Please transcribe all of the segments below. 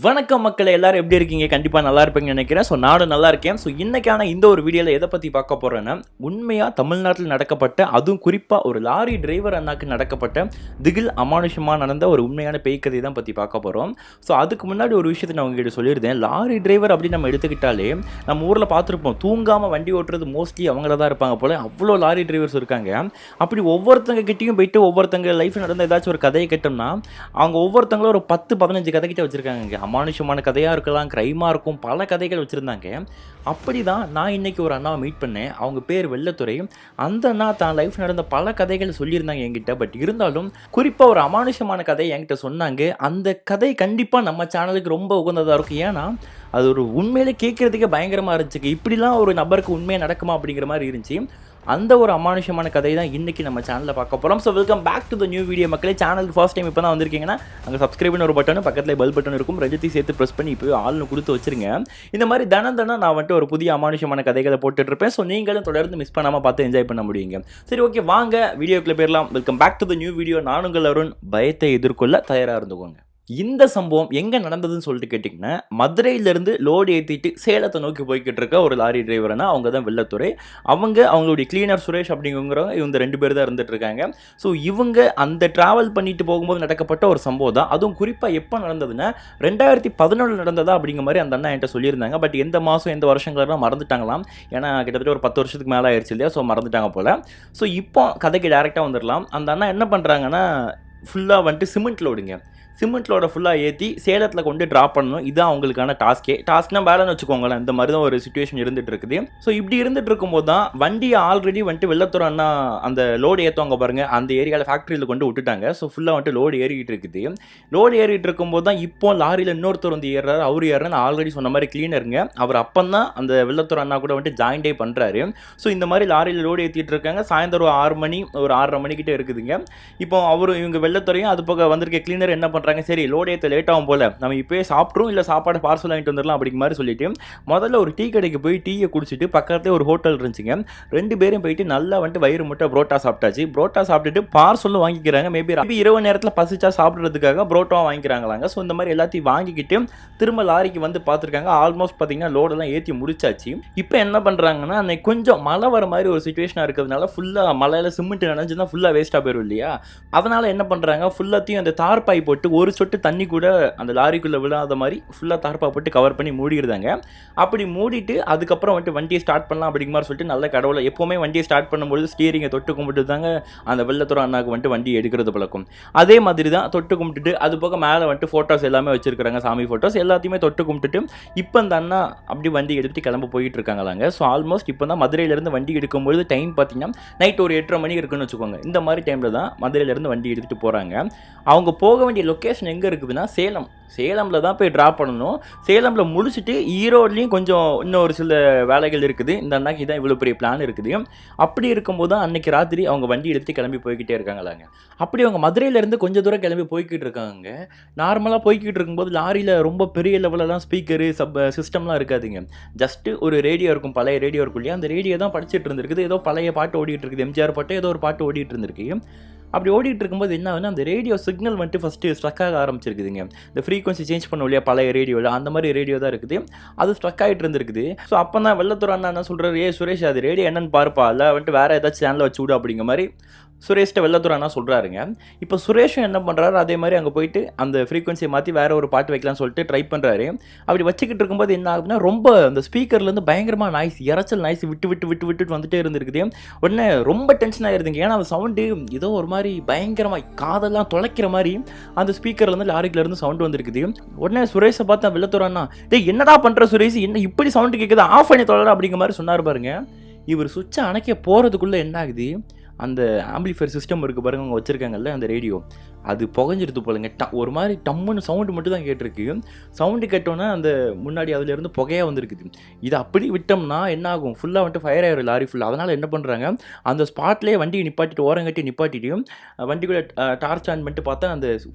வணக்கம் மக்களே, எல்லாரும் எப்படி இருக்கீங்க? கண்டிப்பாக நல்லா இருப்பீங்கன்னு நினைக்கிறேன். ஸோ நானும் நல்லா இருக்கேன். ஸோ இன்னைக்கான இந்த ஒரு வீடியோவில் எதை பற்றி பார்க்க போகிறேன்னா, உண்மையாக தமிழ்நாட்டில் நடக்கப்பட்ட, அதுவும் குறிப்பாக ஒரு லாரி டிரைவர் அண்ணாக்கு நடக்கப்பட்ட திகில் அமானுஷமாக நடந்த ஒரு உண்மையான பேய் கதை தான் பற்றி பார்க்க போகிறோம். ஸோ அதுக்கு முன்னாடி ஒரு விஷயத்தை நான் உங்ககிட்ட சொல்லியிருந்தேன். லாரி டிரைவர் அப்படின்னு நம்ம எடுத்துக்கிட்டாலே நம்ம ஊரில் பார்த்துருப்போம், தூங்காமல் வண்டி ஓட்டுறது மோஸ்ட்லி அவங்கள தான் இருப்பாங்க போல். அவ்வளோ லாரி டிரைவர்ஸ் இருக்காங்க. அப்படி ஒவ்வொருத்தங்க கிட்டேயும் போயிட்டு ஒவ்வொருத்தங்க லைஃப் நடந்த ஏதாச்சும் ஒரு கதையை கேட்டோம்னா, அவங்க ஒவ்வொருத்தங்களும் ஒரு 10-15 கதை கிட்ட வச்சுருக்காங்க. அமானுஷமான கதையாக இருக்கலாம், க்ரைமாக இருக்கும், பல கதைகள் வச்சுருந்தாங்க. அப்படி தான் நான் இன்றைக்கி ஒரு அண்ணாவை மீட் பண்ணேன். அவங்க பேர் வெள்ளத்துறை. அந்த அண்ணா தான் லைஃப் நடந்த பல கதைகள் சொல்லியிருந்தாங்க என்கிட்ட. பட் இருந்தாலும் குறிப்பாக ஒரு அமானுஷமான கதையை என்கிட்ட சொன்னாங்க. அந்த கதை கண்டிப்பாக நம்ம சேனலுக்கு ரொம்ப உகந்ததாக இருக்கும். ஏன்னா அது ஒரு உண்மையிலே கேட்குறதுக்கே பயங்கரமாக இருந்துச்சு. இப்படிலாம் ஒரு நபருக்கு உண்மையாக நடக்குமா அப்படிங்கிற மாதிரி இருந்துச்சு. அந்த ஒரு அமானுஷமான கதை தான் இன்றைக்கி நம்ம சேனலில் பார்க்க போகிறோம். So welcome back to the new video மக்களே. சேனலுக்கு ஃபர்ஸ்ட் டைம் இப்போ தான் வந்திருக்கீங்கன்னா அங்கே சப்ஸ்கிரைப்னு ஒரு பட்டன், பக்கத்தில் பெல் பட்டன் இருக்கும், ரெஜத்தையும் சேர்த்து ப்ரெஸ் பண்ணி இப்போ ஆள்னு கொடுத்து வச்சுருங்க. இந்த மாதிரி தினம் நான் வந்துட்டு ஒரு புதிய அமானுஷமான கதைகளை போட்டுட்ருப்பேன். ஸோ நீங்களும் தொடர்ந்து மிஸ் பண்ணாமல் பார்த்து என்ஜாய் பண்ண முடியுங்க. சரி, ஓகே, வாங்க வீடியோக்குள்ளே போயிடலாம். Welcome back to the new video. நான் உங்கள் அருண். பயத்தை எதிர்கொள்ள தயாராக இருந்துக்கோங்க. இந்த சம்பவம் எங்கே நடந்ததுன்னு சொல்லிட்டு கேட்டிங்கன்னா, மதுரையிலேருந்து லோடு ஏற்றிட்டு சேலத்தை நோக்கி போய்கிட்டு இருக்க ஒரு லாரி டிரைவர்னா அவங்க தான் வெள்ளத்துறை. அவங்களுடைய கிளீனர் சுரேஷ் அப்படிங்கிறவங்க இவங்க 2 பேர் தான் இருந்துட்டு இருக்காங்க. ஸோ இவங்க அந்த ட்ராவல் பண்ணிட்டு போகும்போது நடக்கப்பட்ட ஒரு சம்பவம் தான். அதுவும் குறிப்பாக எப்போ நடந்ததுன்னா 2017 நடந்ததா அப்படிங்கிற மாதிரி அந்த அண்ணா என்கிட்ட சொல்லியிருந்தாங்க. பட் எந்த மாதம் எந்த வருஷங்கள்லாம் மறந்துட்டாங்களாம். ஏன்னா கிட்டத்தட்ட ஒரு 10 வருஷத்துக்கு மேலே ஆயிடுச்சு இல்லையா? ஸோ மறந்துட்டாங்க போல். ஸோ இப்போ கதைக்கு டேரெக்டாக வந்துடலாம். அந்த அண்ணா என்ன பண்ணுறாங்கன்னா, ஃபுல்லாக வந்துட்டு சிமெண்ட் லோடுங்க. சிமெண்ட் லோடை ஃபுல்லாக ஏற்றி சேலத்தில் கொண்டு ட்ராப் பண்ணணும். இதுதான் அவங்களுக்கான டாஸ்க்னா வேலைன்னு வச்சுக்கோங்களேன். இந்த மாதிரி தான் ஒரு சுச்சுவேஷன் இருந்துகிட்டு இருக்குது. ஸோ இப்படி இருந்துட்டு இருக்கும்போது தான் வண்டியை ஆல்ரெடி வந்துட்டு வெள்ளத்துறை அண்ணா அந்த லோடு ஏற்றுவாங்க பாருங்கள், அந்த ஏரியாவில் ஃபேக்ட்ரியில் கொண்டு விட்டுட்டாங்க. ஸோ ஃபுல்லாக வந்துட்டு லோடு ஏறிக்கிட்டு இருக்குது. லோடு ஏறிட்டு இருக்கும்போது தான் இப்போ லாரியில் இன்னொருத்தர் வந்து ஏறுறாரு. அவர் ஏறுறாரு ஆல்ரெடி சொன்ன மாதிரி கிளீனருங்க. அவர் அப்போ தான் அந்த வெள்ளத்துறை அண்ணா கூட வந்துட்டு ஜாயின்டே பண்ணுறாரு. ஸோ இந்த மாதிரி லாரியில் லோடு ஏற்றிட்டு இருக்காங்க. சாயந்தரம் 6 மணி, ஒரு 6:30 மணிக்கிட்டே இருக்குதுங்க. இப்போ இவங்க வெள்ளத்துறையும் அது போக வந்திருக்க கிளீனர் என்ன பண்ணுறாங்க, சரி லோடு ஏற்ற லேட் ஆகும் போல், நம்ம இப்போயே சாப்பிட்றோம், இல்லை சாப்பாடு பார்சல் வாங்கிட்டு வந்துடலாம் அப்படிங்கிற மாதிரி சொல்லிட்டு முதல்ல ஒரு டீ கடைக்கு போய் டீயை குடிச்சிட்டு பக்கத்துலேயே ஒரு ஹோட்டல் இருந்துச்சுங்க. 2 பேரும் போயிட்டு நல்லா வந்துட்டு வயிறு முட்டை புரோட்டா சாப்பிட்டாச்சு. புரோட்டா சாப்பிட்டுட்டு பார்சலும் வாங்கிக்கிறாங்க. மேபி இரவு நேரத்தில் பசிச்சா சாப்பிட்றதுக்காக புரோட்டா வாங்கிக்கிறாங்களாங்க. ஸோ இந்த மாதிரி எல்லாத்தையும் வாங்கிக்கிட்டு திரும்ப லாரிக்கு வந்து பார்த்துருக்காங்க. ஆல்மோஸ்ட் பார்த்தீங்கன்னா லோடெல்லாம் ஏற்றி முடிச்சாச்சு. இப்போ என்ன பண்ணுறாங்கன்னா, அன்னைக்கு கொஞ்சம் மழை வர மாதிரி ஒரு சுச்சுவேஷனாக இருக்கிறதுனால ஃபுல்லாக மழையில் சிமெண்ட் நினைஞ்சுன்னா ஃபுல்லாக வேஸ்ட்டாக போயிடும் இல்லையா? அதனால் என்ன பண்ணுறாங்க, ஃபுல்லாத்தையும் அந்த தார்பாய் போட்டு ஒரு சொட்டு தண்ணி கூட அந்த லாரிக்குள்ளே விழாத மாதிரி ஃபுல்லாக தார்பாய் போட்டு கவர் பண்ணி மூடிடுறாங்க. அப்படி மூடிட்டு அதுக்கப்புறம் வந்துட்டு வண்டியை ஸ்டார்ட் பண்ணலாம் அப்படிங்கிற மாதிரி சொல்லிட்டு நல்ல கடவுளை எப்போவுமே வண்டியை ஸ்டார்ட் பண்ணும்போது ஸ்டீரிங்கை தொட்டு கும்பிட்டு தாங்க அந்த வெள்ளத்துறை அண்ணாக்கு வந்துட்டு வண்டி எடுக்கிறது பழக்கம். அதே மாதிரி தான் தொட்டு கும்பிட்டுட்டு அது போக மேலே வந்துட்டு ஃபோட்டோஸ் எல்லாமே வச்சுருக்காங்க, சாமி ஃபோட்டோஸ் எல்லாத்தையுமே தொட்டு கும்பிட்டுட்டு இப்போ அந்த அண்ணா அப்படி வண்டி எடுத்துகிட்டு கிளம்ப போயிட்டு இருக்காங்களாங்க. ஸோ ஆல்மோஸ்ட் இப்போ தான் மதுரையிலேருந்து வண்டி எடுக்கும்போது டைம் பார்த்தீங்கன்னா நைட் ஒரு 8:30 மணி இருக்குன்னு வச்சுக்கோங்க. இந்த மாதிரி டைமில் தான் மதுரையிலேருந்து வண்டி எடுத்துகிட்டு போகிறாங்க. அவங்க போக வேண்டிய லொக்கேஷன் எங்கே இருக்குதுன்னா சேலமில் தான் போய் ட்ராப் பண்ணணும். சேலமில் முடிச்சுட்டு ஈரோட்லேயும் கொஞ்சம் இன்னும் ஒரு சில வேலைகள் இருக்குது. இந்த அண்ணாக்கு இதான் இவ்வளோ பெரிய பிளான் இருக்குது. அப்படி இருக்கும்போது தான் அன்றைக்கி ராத்திரி அவங்க வண்டி எடுத்து கிளம்பி போய்கிட்டே இருக்காங்களாங்க. அப்படி அவங்க மதுரையிலேருந்து கொஞ்சம் தூரம் கிளம்பி போய்கிட்டு இருக்காங்க. நார்மலாக போய்கிட்டு இருக்கும்போது லாரியில் ரொம்ப பெரிய லெவலெலாம் ஸ்பீக்கரு சிஸ்டம்லாம் இருக்காதுங்க. ஜஸ்ட்டு ஒரு ரேடியோ இருக்கும், பழைய ரேடியோ இருக்கும் இல்லையா? அந்த ரேடியோ தான் படிச்சுட்டு இருந்திருக்குது. ஏதோ பழைய பாட்டு ஓடிட்டு இருக்குது, எம்ஜிஆர் பாட்டு ஏதோ ஒரு பாட்டு ஓடிட்டு இருந்திருக்கு. அப்படி ஓடிட்டு இருக்கும்போது என்ன ஆகுதுன்னா, அந்த ரேடியோ சிக்னல் வந்துட்டு ஃபஸ்ட்டு ஸ்ட்ரக் ஆக ஆரம்பிச்சிருக்குதுங்க. இந்த ஃப்ரீக்வன்சி சேஞ்ச் பண்ண இல்லையா பழைய ரேடியோவில், அந்த மாதிரி ரேடியோ தான் இருக்குது. அது ஸ்ட்ரக் ஆகிட்டு இருந்திருக்குது. ஸோ அப்போ தான் வெள்ளத்துறை அண்ணா என்ன சொல்கிறாரு, சுரேஷ் அது ரேடியோ என்னன்னு பாருப்பா, இல்லை வந்துட்டு வேறு ஏதாச்சும் சேனலில் வச்சு விடு அப்படிங்கிற மாதிரி சுரேஷ்ட வெள்ளத்துறை அண்ணா சொல்கிறாருங்க. இப்போ சுரேஷும் என்ன பண்ணுறாரு, அதே மாதிரி அங்கே போயிட்டு அந்த ஃப்ரீக்வன்சியை மாற்றி வேறு ஒரு பாட்டு வைக்கலாம்னு சொல்லிட்டு ட்ரை பண்ணுறாரு. அப்படி வச்சுக்கிட்டு இருக்கும்போது என்ன ஆகுதுன்னா, ரொம்ப அந்த ஸ்பீக்கர்லேருந்து பயங்கரமாக நாய்ஸ், இறைச்சல் நாய்ஸ் விட்டு வந்துட்டே இருந்திருக்குது. உடனே ரொம்ப டென்ஷன் ஆகிருதுங்க. ஏன்னா அந்த சவுண்டு ஏதோ ஒரு மாதிரி பயங்கரமாக காதெல்லாம் தொலைக்கிற மாதிரி அந்த ஸ்பீக்கர்லேருந்து லாரிக்குலேருந்து சவுண்டு வந்துருக்குது. உடனே சுரேஷை பார்த்து வெள்ளத்துறை அண்ணா, டேய் என்னடா பண்ணுற சுரேஷ், என்ன இப்படி சவுண்டு கேட்குது, ஆஃப் பண்ணி தொலைடா அப்படிங்கிற மாதிரி சொன்னார் பாருங்க. இவர் சுவிட்சை அணைக்க போகிறதுக்குள்ளே என்ன ஆகுது, அந்த ஆம்பிளிஃபையர் சிஸ்டம் இருக்குது பாருங்க, அவங்க வச்சுருக்காங்கல்ல அந்த ரேடியோ, அது புகஞ்சிருது போலங்க. ஒரு மாதிரி டம்முன்னு சவுண்டு மட்டும் தான் கேட்டிருக்கு. சவுண்டு கேட்டோன்னா அந்த முன்னாடி அதுலேருந்து புகையாக வந்துருக்குது. இது அப்படி விட்டோம்னா என்ன ஆகும், ஃபுல்லாக வந்துட்டு ஃபயர் ஆயிரும் லாரி ஃபுல்லாக. அதனால் என்ன பண்ணுறாங்க, அந்த ஸ்பாட்லேயே வண்டியை நிப்பாட்டிட்டு ஓரங்கட்டி நிப்பாட்டிட்டு வண்டிக்குள்ளே டார்ச் ஆன் பண்ணிட்டு பார்த்தா அந்த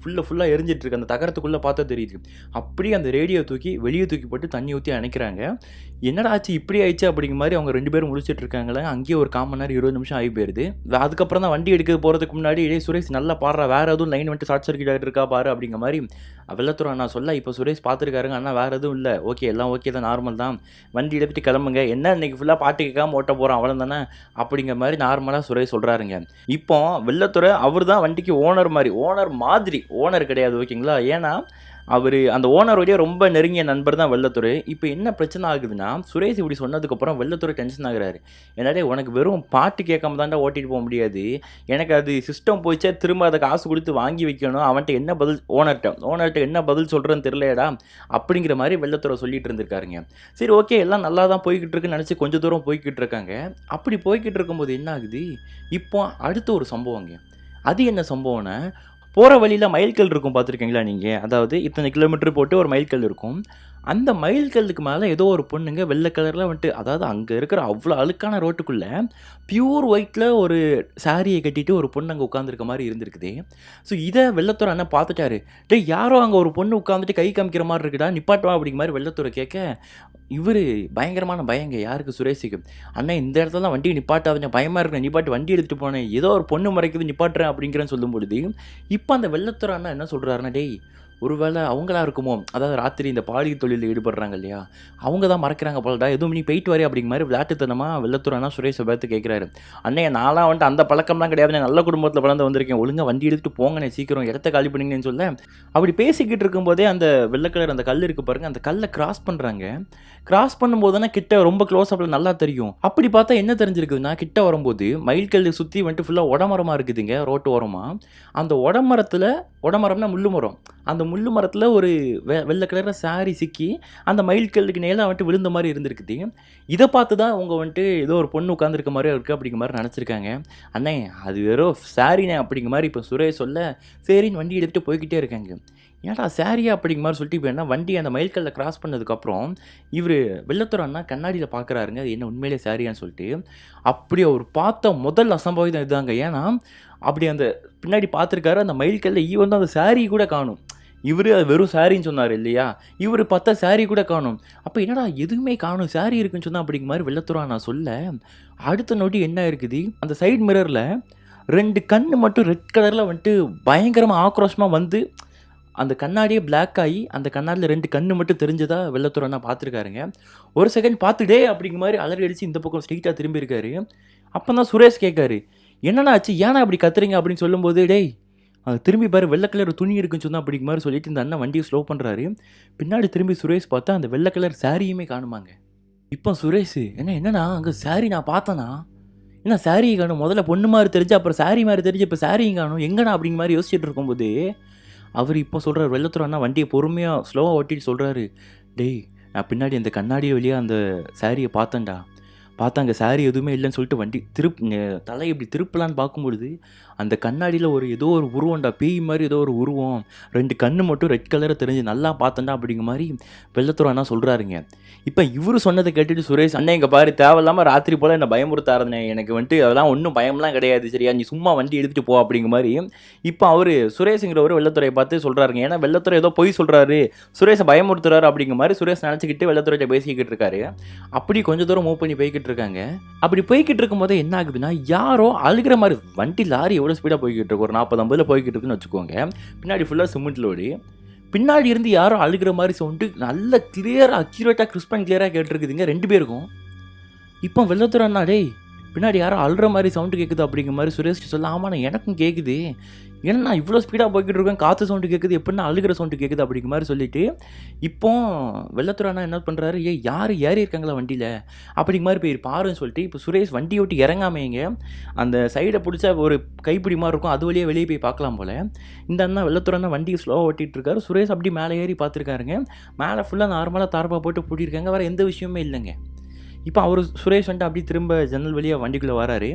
ஃபுல்லாக எரிஞ்சிட்டு இருக்கு. அந்த தகரத்துக்குள்ளே பார்த்தா தெரியுது. அப்படியே அந்த ரேடியோ வெளியே தூக்கி போட்டு தண்ணி ஊற்றி அணைக்கிறாங்க. என்னடா ஆச்சு இப்படி ஆயிடுச்சு அப்படிங்கிற மாதிரி அவங்க 2 பேரும் முடிச்சுட்டு இருக்காங்களே. அங்கேயே ஒரு 1/4 மணி நேரம் 20 நிமிஷம் ஆகி போயிடுது. அதுக்கப்புறம் தான் வண்டி எடுக்க போகிறதுக்கு முன்னாடி டேய் சுரேஷ் நல்லா பாடுறா, வேறு எதுவும் லைன் வந்துட்டு ஷார்ட் சர்க்யூட் ஆகிட்டு இருக்கா பாரு அப்படிங்கிற மாதிரி வெள்ளத்துறை அண்ணா சொல்ல, இப்போ சுரேஷ் பார்த்துருக்காருங்க, அண்ணா வேறு எதுவும் இல்லை, ஓகே எல்லாம் ஓகே தான், நார்மல் தான், வண்டி எடுத்துகிட்டு கிளம்புங்க, என்ன இன்றைக்கி ஃபுல்லாக பாட்டு கேட்காம ஓட்ட போகிறோம் அவ்வளோ தானே அப்படிங்கிற மாதிரி நார்மலாக சுரேஷ் சொல்கிறாருங்க. இப்போ வெள்ளத்துறை அவர் தான் வண்டிக்கு ஓனர் மாதிரி ஓனர் கிடையாது ஓகேங்களா. ஏன்னா அவர் அந்த ஓனருடைய ரொம்ப நெருங்கிய நண்பர் தான் வெள்ளத்துறை. இப்போ என்ன பிரச்சனை ஆகுதுன்னா, சுரேஷ் இப்படி சொன்னதுக்கப்புறம் வெள்ளத்துறை டென்ஷன் ஆகுறாரு. என்னடே உனக்கு வெறும் பாட்டு கேட்காம தாண்டா ஓட்டிகிட்டு போக முடியாது, எனக்கு அது சிஸ்டம் போயிச்சே, திரும்ப அதை காசு கொடுத்து வாங்கி வைக்கணும், அவன்கிட்ட என்ன பதில் ஓனர்கிட்ட என்ன பதில் சொல்கிறேன்னு தெரியலையடா அப்படிங்கிற மாதிரி வெள்ளத்துறை சொல்லிட்டு இருந்திருக்காருங்க. சரி ஓகே எல்லாம் நல்லா தான் போய்கிட்டு இருக்குன்னு நினச்சி கொஞ்சம் தூரம் போய்கிட்டு இருக்காங்க. அப்படி போய்கிட்டு இருக்கும்போது என்ன ஆகுது, இப்போ அடுத்த ஒரு சம்பவங்க. அது என்ன சம்பவம்னா, போகிற வழியில் மைல்கல் இருக்கும் பார்த்துருக்கீங்களா நீங்கள், அதாவது இத்தனை கிலோமீட்டர் போட்டு ஒரு மைல்கல் இருக்கும். அந்த மைல்கல்லுக்கு மேலே ஏதோ ஒரு பொண்ணுங்க வெள்ளை கலரில் வந்துட்டு, அதாவது அங்கே இருக்கிற அவ்வளோ அழுக்கான ரோட்டுக்குள்ளே பியூர் ஒயிட்டில் ஒரு சாரியை கட்டிட்டு ஒரு பொண்ணு அங்கே உட்காந்துருக்க மாதிரி இருந்திருக்குது. ஸோ இதை வெள்ளத்துறை அண்ணன் பார்த்துட்டாரு. டேய் யாரோ அங்கே ஒரு பொண்ணு உட்காந்துட்டு கை காமிக்கிற மாதிரி இருக்குடா, நிப்பாட்டுவா அப்படிங்கிற மாதிரி வெள்ளத்துறை கேட்க, இவர் பயங்கரமான பயங்க யாருக்கு, சுரேஷுக்கு. அண்ணன் இந்த இடத்துல தான் வண்டியை நிப்பாட்டாதீங்க, பயமாக இருக்கு, நிப்பாட்டு வண்டி எடுத்துகிட்டு போனேன், ஏதோ ஒரு பொண்ணு மறைக்குது நிப்பாட்டுறேன் அப்படிங்கிறேன்னு சொல்லும் பொழுது, இப்போ அந்த வெள்ளத்துறை அண்ணன் என்ன சொல்கிறாருன்னா, டேய் ஒருவேளை அவங்களா இருக்குமோ, அதாவது ராத்திரி இந்த பாலியல் தொழிலில் ஈடுபடுறாங்க இல்லையா, அவங்க தான் மறக்கிறாங்க போலடா, எதுவும் நீ போயிட்டு வரே அப்படிங்கிற மாதிரி விளையாட்டுத்தனமாக வெள்ளத்துறைனா சுரேஷை பார்த்து கேட்குறாரு. அண்ணே நான்லாம் வந்துட்டு அந்த பழக்கம்லாம் கிடையாது, நல்ல குடும்பத்தில் வளர்ந்து வந்திருக்கேன், ஒழுங்காக வண்டி எடுத்துகிட்டு போங்கண்ணே, சீக்கிரம் இடத்த காலி பண்ணிங்கன்னு சொல்ல, அப்படி பேசிக்கிட்டு இருக்கும்போதே அந்த வெள்ளை கலர் அந்த கல் இருக்குது பாருங்கள், அந்த கல்லை கிராஸ் பண்ணுறாங்க. கிராஸ் பண்ணும்போது தானே கிட்ட ரொம்ப க்ளோஸ் அப்பில் நல்லா தெரியும். அப்படி பார்த்தா என்ன தெரிஞ்சிருக்குதுன்னா, கிட்ட வரும்போது மயில்கல் சுற்றி வந்துட்டு ஃபுல்லாக உடமரமாக இருக்குதுங்க ரோட்டு ஓரமாக. அந்த உடமரம்னா முள்ளு மரம், அந்த முள்ளு மரத்தில் ஒரு வெள்ளை கலரில் சாரி சிக்கி அந்த மயில்கல்லுக்கு நேராக வந்துட்டு விழுந்த மாதிரி இருந்திருக்குது. இதை பார்த்து தான் அவங்க வந்துட்டு ஏதோ ஒரு பொண்ணு உட்காந்துருக்க மாதிரி இருக்குது அப்படிங்கிற மாதிரி நினச்சிருக்காங்க. அண்ணே அது வெறும் சாரிண்ணே அப்படிங்கிற மாதிரி இப்போ சுரேஷ் சொல்ல, சரின்னு வண்டி எடுத்துகிட்டு போய்கிட்டே இருக்காங்க. ஏன்டா சாரியா அப்படிங்கிற மாதிரி சொல்லிட்டு இப்போ என்ன வண்டி அந்த மயில்கல்லில் கிராஸ் பண்ணதுக்கப்புறம் இவர் வெள்ளத்துறை அண்ணா கண்ணாடியில் பார்க்குறாருங்க, அது என்ன உண்மையிலே சாரியான்னு சொல்லிட்டு. அப்படி அவர் பார்த்த முதல் அசம்பாவிதம் இதுதாங்க. ஏன்னா அப்படி அந்த பின்னாடி பார்த்துருக்காரு, அந்த மயில்கல்லில் ஈவன் அந்த சாரி கூட காணும். இவர் அது வெறும் சாரின்னு சொன்னார் இல்லையா, இவர் பார்த்தா சாரி கூட காணும். அப்போ என்னடா எதுவுமே காணும், சாரி இருக்குன்னு சொன்னால் அப்படிங்கிற மாதிரி வெள்ளத்துறை நான் சொல்ல, அடுத்த நோட்டி என்ன இருக்குது, அந்த சைடு மிரரில் 2 கண்ணு மட்டும் ரெட் கலரில் வந்துட்டு பயங்கரமாக ஆக்ரோஷமாக வந்து அந்த கண்ணாடியே பிளாக் ஆகி அந்த கண்ணாடியில் 2 கண்ணு மட்டும் தெரிஞ்சதா வெள்ளத்துறை அண்ணா பார்த்துருக்காருங்க. ஒரு செகண்ட் பார்த்துட்டே அப்படிங்கிற மாதிரி அலறி அடித்து இந்த பக்கம் ஸ்ட்ரெயிட்டாக திரும்பியிருக்காரு. அப்போ தான் சுரேஷ் கேட்காரு, என்னண்ணா ஆச்சு, ஏன்னா அப்படி கத்துறீங்க அப்படின்னு சொல்லும்போது, டேய் திரும்பி பாரு வெள்ளை கலர் துணி இருக்குன்னு சொன்னால் அப்படிங்கிற மாதிரி சொல்லிட்டு இந்த அண்ணன் வண்டியை ஸ்லோ பண்ணுறாரு. பின்னாடி திரும்பி சுரேஷ் பார்த்தா அந்த வெள்ளை கலர் சாரியுமே காணுமாங்க. இப்போ சுரேஷ் என்னண்ணா அங்கே சாரி நான் பார்த்தேண்ணா, என்ன சாரியை காணும், முதல்ல பொண்ணு மாதிரி தெரிஞ்சு அப்புறம் சாரி மாதிரி தெரிஞ்சு இப்போ சாரியும் காணும், எங்கண்ணா அப்படிங்கிற மாதிரி யோசிச்சுட்டு இருக்கும்போது அவர் இப்போ சொல்கிறார், வெள்ளத்துறை அண்ணா வண்டியை பொறுமையாக ஸ்லோவாக ஓட்டிட்டு சொல்கிறாரு, டேய் நான் பின்னாடி அந்த கண்ணாடியை வழியாக அந்த சாரியை பார்த்தேன்டா, பார்த்தா அங்கே சாரி எதுவுமே இல்லைன்னு சொல்லிட்டு வண்டி தலையை இப்படி திருப்பலான்னு பார்க்கும்பொழுது அந்த கண்ணாடியில் ஏதோ ஒரு உருவம்டா, பேய் மாதிரி ஏதோ ஒரு உருவம், 2 கண்ணு மட்டும் ரெட் கலரை தெரிஞ்சு நல்லா பார்த்தேன்டா அப்படிங்கிற மாதிரி வெள்ளத்துறை அண்ணா சொல்கிறாருங்க. இப்போ இவர் சொன்னதை கேட்டுட்டு சுரேஷ், அண்ணன் இங்கே பாரு தேவையில்லாமல் ராத்திரி போல் என்னை பயமுறுத்தாருண்ணே, எனக்கு வந்துட்டு அதெல்லாம் ஒன்றும் பயம்லாம் கிடையாது சரியா, நீ சும்மா வண்டி எடுத்துகிட்டு போ அப்படிங்கிற மாதிரி இப்போ அவர் சுரேஷுங்கிறவர் வெள்ளத்துறையை பார்த்து சொல்கிறாருங்க. ஏன்னா வெள்ளத்துறை ஏதோ பொய் சொல்கிறாரு, சுரேஷை பயமுறுத்துறாரு அப்படிங்கிற மாதிரி சுரேஷ் நினச்சிக்கிட்டு வெள்ளத்துறையை பேசிக்கிட்டு இருக்காரு. அப்படி கொஞ்சம் தூரம் மூவ் பண்ணி போய்கிட்டு இருக்காங்க. அப்படி போய்கிட்டு இருக்கும்போது என்ன ஆகுதுன்னா, யாரோ அழுகிற மாதிரி வண்டி லாரி எவ்வளோ ஸ்பீடாக போய்கிட்டு இருக்கு, ஒரு 40-50 போய்கிட்டு இருக்குன்னு வச்சுக்கோங்க, பின்னாடி ஃபுல்லாக சிமெண்ட் லோடு, பின்னாடி இருந்து யாரோ அழுகிற மாதிரி சவுண்டு நல்ல கிளியராக அக்யூரேட்டாக கிறிஸ்ப் அண்ட் கிளியராக கேட்டுருக்குதுங்க 2 பேருக்கும். இப்போ வெள்ளத்துறை அண்ணா, டேய் பின்னாடி யாரோ அழுற மாதிரி சவுண்டு கேட்குது அப்படிங்கிற மாதிரி சுரேஷ் சொல்ல, ஆமாண்ணா எனக்கும் கேட்குது, ஏன்னா நான் இவ்வளோ ஸ்பீடாக போய்கிட்டு இருக்கேன், காற்று சவுண்டு கேட்குது, எப்படின்னா அழுகிற சவுண்டு கேட்குது அப்படிங்கிற மாதிரி சொல்லிட்டு இப்போ வெள்ளத்துறை அண்ணா என்ன பண்ணுறாரு, யார் ஏறி இருக்காங்களா வண்டியில் அப்படிங்கிற மாதிரி போய் பாருன்னு சொல்லிட்டு இப்போ சுரேஷ் வண்டியை விட்டு இறங்காமைங்க அந்த சைடை பிடிச்ச ஒரு கைப்பிடி மாதிரி இருக்கும், அது வழியாக வெளியே போய் பார்க்கலாம் போல். இந்த அண்ணா வெள்ளத்துறை அண்ணா வண்டியை ஸ்லோவாக ஓட்டிகிட்டு இருக்காரு. சுரேஷ் அப்படி மேலே ஏறி பார்த்துருக்காருங்க. மேலே ஃபுல்லாக நார்மலாக தார்பா போட்டு பூட்டியிருக்காங்க, வேறு எந்த விஷயமே இல்லைங்க. இப்போ அவர் சுரேஷ் வந்துட்டு அப்படியே திரும்ப ஜன்னல் வழியாக வண்டிக்குள்ளே வராரு.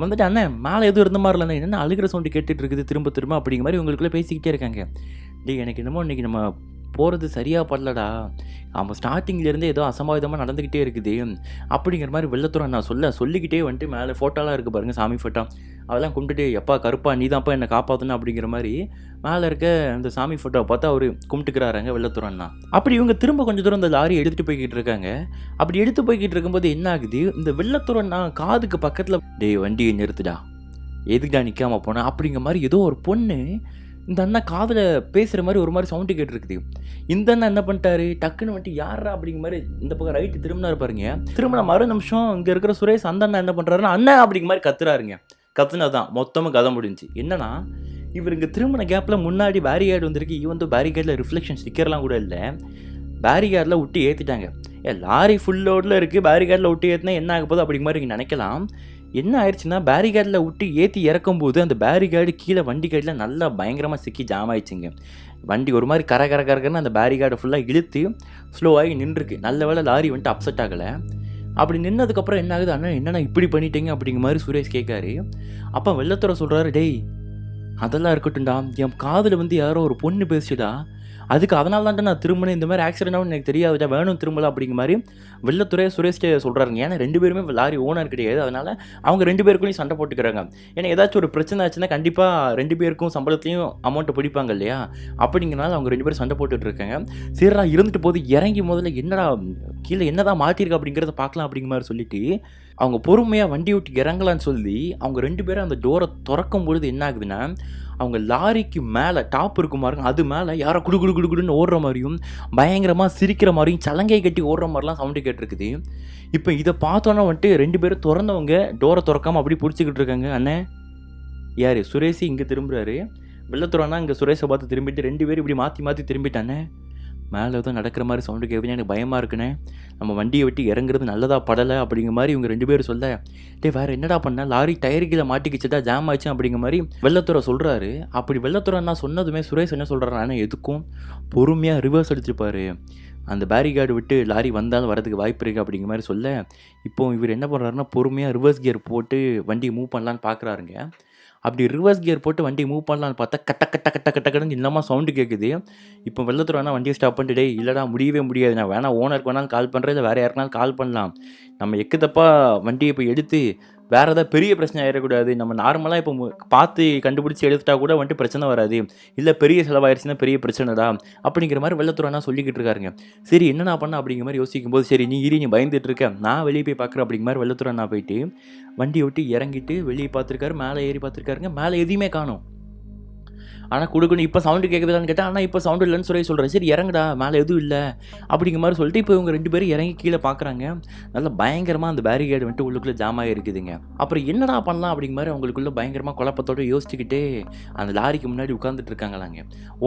வந்துட்டு அண்ணன் மேலே எதுவும் இருந்த மாதிரி இல்லைண்ணே, என்ன அழுகிற சவுண்டு கேட்டுட்டு இருக்குது திரும்ப திரும்ப அப்படிங்கிற மாதிரி உங்களுக்குள்ளே பேசிக்கிட்டே இருக்காங்க. டேய் எனக்கு என்னமோ இன்றைக்கி நம்ம போகிறது சரியாக படலடா, அவன் ஸ்டார்டிங்லேருந்தே ஏதோ அசம்பாவிதமாக நடந்துக்கிட்டே இருக்குது அப்படிங்கிற மாதிரி வெள்ளத்துறை நான் சொல்லிக்கிட்டே வந்துட்டு மேலே ஃபோட்டோலாம் இருக்குது பாருங்கள், சாமி ஃபோட்டோ அதெல்லாம் கும்பிட்டுட்டு, எப்பா கருப்பா நீ தான்ப்பா என்னை காப்பாற்றணும் அப்படிங்கிற மாதிரி மேலே இருக்க அந்த சாமி ஃபோட்டோவை பார்த்து அவர் கும்பிட்டுக்கிறாருங்க வெள்ளத்துறை அண்ணா. அப்படி இவங்க திரும்ப கொஞ்சம் தூரம் அந்த லாரி எடுத்துகிட்டு போய்கிட்டு இருக்காங்க. அப்படி எடுத்து போய்கிட்டு இருக்கும்போது என்ன ஆகுது, இந்த வெள்ளத்துறை அண்ணா காதுக்கு பக்கத்தில், டேய் வண்டியை நிறுத்துடா, எதுக்குடா நிற்காம போனேன் அப்படிங்கிற மாதிரி ஏதோ ஒரு பொண்ணு இந்த அண்ணா காதில் பேசுகிற மாதிரி ஒரு மாதிரி சவுண்டு கேட்டுருக்குது. இந்த அண்ணா என்ன பண்ணிட்டாரு, டக்குன்னு வந்துட்டு யாரா அப்படிங்கிற மாதிரி இந்த பக்கம் ரைட்டு திரும்பினாரு பாருங்க. திரும்பின மறு நிமிஷம் இங்கே இருக்கிற சுரேஷ் அந்த அண்ணா என்ன பண்ணுறாருன்னா அண்ணா அப்படிங்கிற மாதிரி கத்துறாருங்க. கத்துனதான் மொத்தமாக கதை முடிஞ்சு. என்னன்னா இவர் இங்கே திரும்பின கேப்பில் முன்னாடி பேரிகார்டு வந்திருக்கு. ஈவன் தோ பேரிகார்டில் ரிஃப்ளெக்ஷன் ஸ்டிக்கர்லாம் கூட இல்லை, பேரிகார்டில் விட்டு ஏற்றிட்டாங்க. லாரி ஃபுல் லோடில் இருக்குது, பேரிகார்டில் விட்டு ஏற்றினா என்ன ஆக போகுது அப்படிங்கிற மாதிரி நீங்கள் நினைக்கலாம். என்ன ஆயிடுச்சுன்னா பேரிகார்டில் விட்டு ஏற்றி இறக்கும்போது அந்த பேரிகார்டு கீழே வண்டி கார்டில் நல்லா பயங்கரமாக சிக்கி ஜாம் ஆயிடுச்சுங்க. வண்டி ஒரு மாதிரி கரன்னு அந்த பேரிகார்டை ஃபுல்லாக இழுத்து ஸ்லோவாகி நின்றுருக்கு. நல்ல வேளை லாரி வந்துட்டு அப்செட் ஆகலை. அப்படி நின்னதுக்கப்புறம் என்ன ஆகுது, அண்ணா என்னண்ணா இப்படி பண்ணிட்டீங்க அப்படிங்கிற மாதிரி சுரேஷ் கேட்காரு. அப்போ வெள்ளத்துறை சொல்கிறாரு, டேய் அதெல்லாம் இருக்கட்டும்டா, என் காதில் வந்து யாரோ ஒரு பொண்ணு பேசிடா, அதுக்கு அதனால தான்டா நான் திரும்பினேன், இந்த மாதிரி ஆக்சிடென்ட் ஆகும் எனக்கு தெரியாதுடா, வேணும் திரும்பலாம் அப்படிங்கிற மாதிரி வெள்ளத்துறை சுரேஷ்டே சொல்கிறாருங்க. ஏன்னா 2 பேருமே லாரி ஓனர் கிடையாது, அதனால் அவங்க 2 பேருக்குள்ளேயும் சண்டை போட்டுக்கிறாங்க. ஏன்னா ஏதாச்சும் ஒரு பிரச்சனை ஆச்சுன்னா கண்டிப்பாக 2 பேருக்கும் சம்பளத்துலையும் அமௌண்ட்டை பிடிப்பாங்க இல்லையா, அப்படிங்கிறனால அவங்க 2 பேரும் சண்டை போட்டுட்டு இருக்காங்க. சரிடா இருந்துட்டு போது இறங்கி முதல்ல என்னடா கீழே என்னதான் மாட்டிருக்கு அப்படிங்கிறத பார்க்கலாம் அப்படிங்கிற மாதிரி சொல்லிட்டு அவங்க பொறுமையாக வண்டி விட்டு இறங்கலான்னு சொல்லி அவங்க 2 பேரும் அந்த டோரை திறக்கும் பொழுது என்ன ஆகுதுன்னா, அவங்க லாரிக்கு மேலே டாப் இருக்கும் பாருங்க, அது மேலே யாரோ குடு குடு குடு குடுன்னு ஓடுற மாதிரியும் பயங்கரமாக சிரிக்கிற மாதிரியும் சலங்கை கட்டி ஓடுற மாதிரிலாம் சவுண்டு கேட்டிருக்குது. இப்போ இதை பார்த்தோன்னா வந்துட்டு 2 பேரும் திறந்தவங்க டோரை திறக்காமல் அப்படி பிடிச்சிக்கிட்டு இருக்காங்க. அண்ணே யார் சுரேஷ் இங்கே திரும்புகிறாரு, வெள்ளத்துறனா இங்கே சுரேஷை பார்த்து திரும்பிட்டு 2 பேரும் இப்படி மாற்றி மாற்றி திரும்பிட்டானே. மேலே எதுவும் நடக்கிற மாதிரி சவுண்டு கேட்குது, எனக்கு பயமாக இருக்குண்ணே, நம்ம வண்டியை விட்டு இறங்குறது நல்லதா படலை அப்படிங்கிற மாதிரி இவங்க 2 பேரும் சொல்ல, டே வேறு என்னடா பண்ண, லாரி டயருக்கீழே மாட்டிக்கிச்சுட்டா ஜாம் ஆச்சு அப்படிங்கிற மாதிரி வெள்ளத்துறை சொல்கிறாரு. அப்படி வெள்ளத்துறை நான் சொன்னதுமே சுரேஷ் என்ன சொல்கிறாரு, ஆனால் எதுக்கும் பொறுமையாக ரிவர்ஸ் அடிச்சிருப்பாரு, அந்த பேரிகார்டு விட்டு லாரி வந்தாலும் வரதுக்கு வாய்ப்பு இருக்குது அப்படிங்கிற மாதிரி சொல்ல, இப்போ இவர் என்ன பண்ணுறாருன்னா பொறுமையாக ரிவர்ஸ் கியர் போட்டு வண்டியை மூவ் பண்ணலான்னு பார்க்குறாருங்க. அப்படி ரிவர்ஸ் கியர் போட்டு வண்டி மூவ் பண்ணலான்னு பார்த்தா கட்ட கட்ட கட்ட கட்ட கட்டன்னு இன்னமா சவுண்டு கேட்குது. இப்போ வெள்ளத்துறை வேணா வண்டியை ஸ்டாப் பண்ணிட்டு, டேய் இல்லைடா முடியவே முடியாது, நான் வேணா ஓனருக்கு வேணாலும் கால் பண்ணுறேன், இல்லை வேறு யாருனாலும் கால் பண்ணலாம், நம்ம எக்கு தப்பா வண்டியை இப்போ எடுத்து வேறு ஏதாவது பெரிய பிரச்சனை ஆகிடக்கூடாது, நம்ம நார்மலாக இப்போ பார்த்து கண்டுபிடிச்சி எடுத்துட்டா கூட வந்துட்டு பிரச்சனை வராது, இல்லை பெரிய செலவாயிருச்சுன்னா பெரிய பிரச்சனைடா அப்படிங்கிற மாதிரி வெள்ளத்துறைனா சொல்லிக்கிட்டு இருக்காருங்க. சரி என்னண்ணா பண்ண அப்படிங்கிற மாதிரி யோசிக்கும் போது, சரி நீ பயந்துட்டு இருக்க, நான் வெளியே போய் பார்க்குறேன் அப்படிங்கிற மாதிரி வெள்ளத்துறைனா போயிட்டு வண்டியை விட்டு இறங்கிட்டு வெளியே பார்த்துருக்காரு, மேலே ஏறி பார்த்துருக்காருங்க. மேலே எதையுமே காணும். ஆனால் கொடுக்கணும் இப்போ சவுண்டு கேட்குதான்னு கேட்டால், ஆனால் இப்போ சவுண்டு இல்லைன்னு சொல்லி சொல்கிறேன். சரி இறங்குடா மேலே எதுவும் இல்லை அப்படிங்கிற மாதிரி சொல்லிட்டு இப்போ இவங்க 2 பேரும் இறங்கி கீழே பார்க்குறாங்க. நல்லா பயங்கரமாக அந்த பேரிகேடு வந்துட்டு உள்ளுக்குள்ளே ஜாம் ஆகிருக்குதுங்க. அப்புறம் என்னடா பண்ணலாம் அப்படிங்கிற மாதிரி அவங்களுக்குள்ள பயங்கரமாக குழப்பத்தோடு யோசிச்சுக்கிட்டே அந்த லாரிக்கு முன்னாடி உட்காந்துட்டு இருக்காங்களாங்க.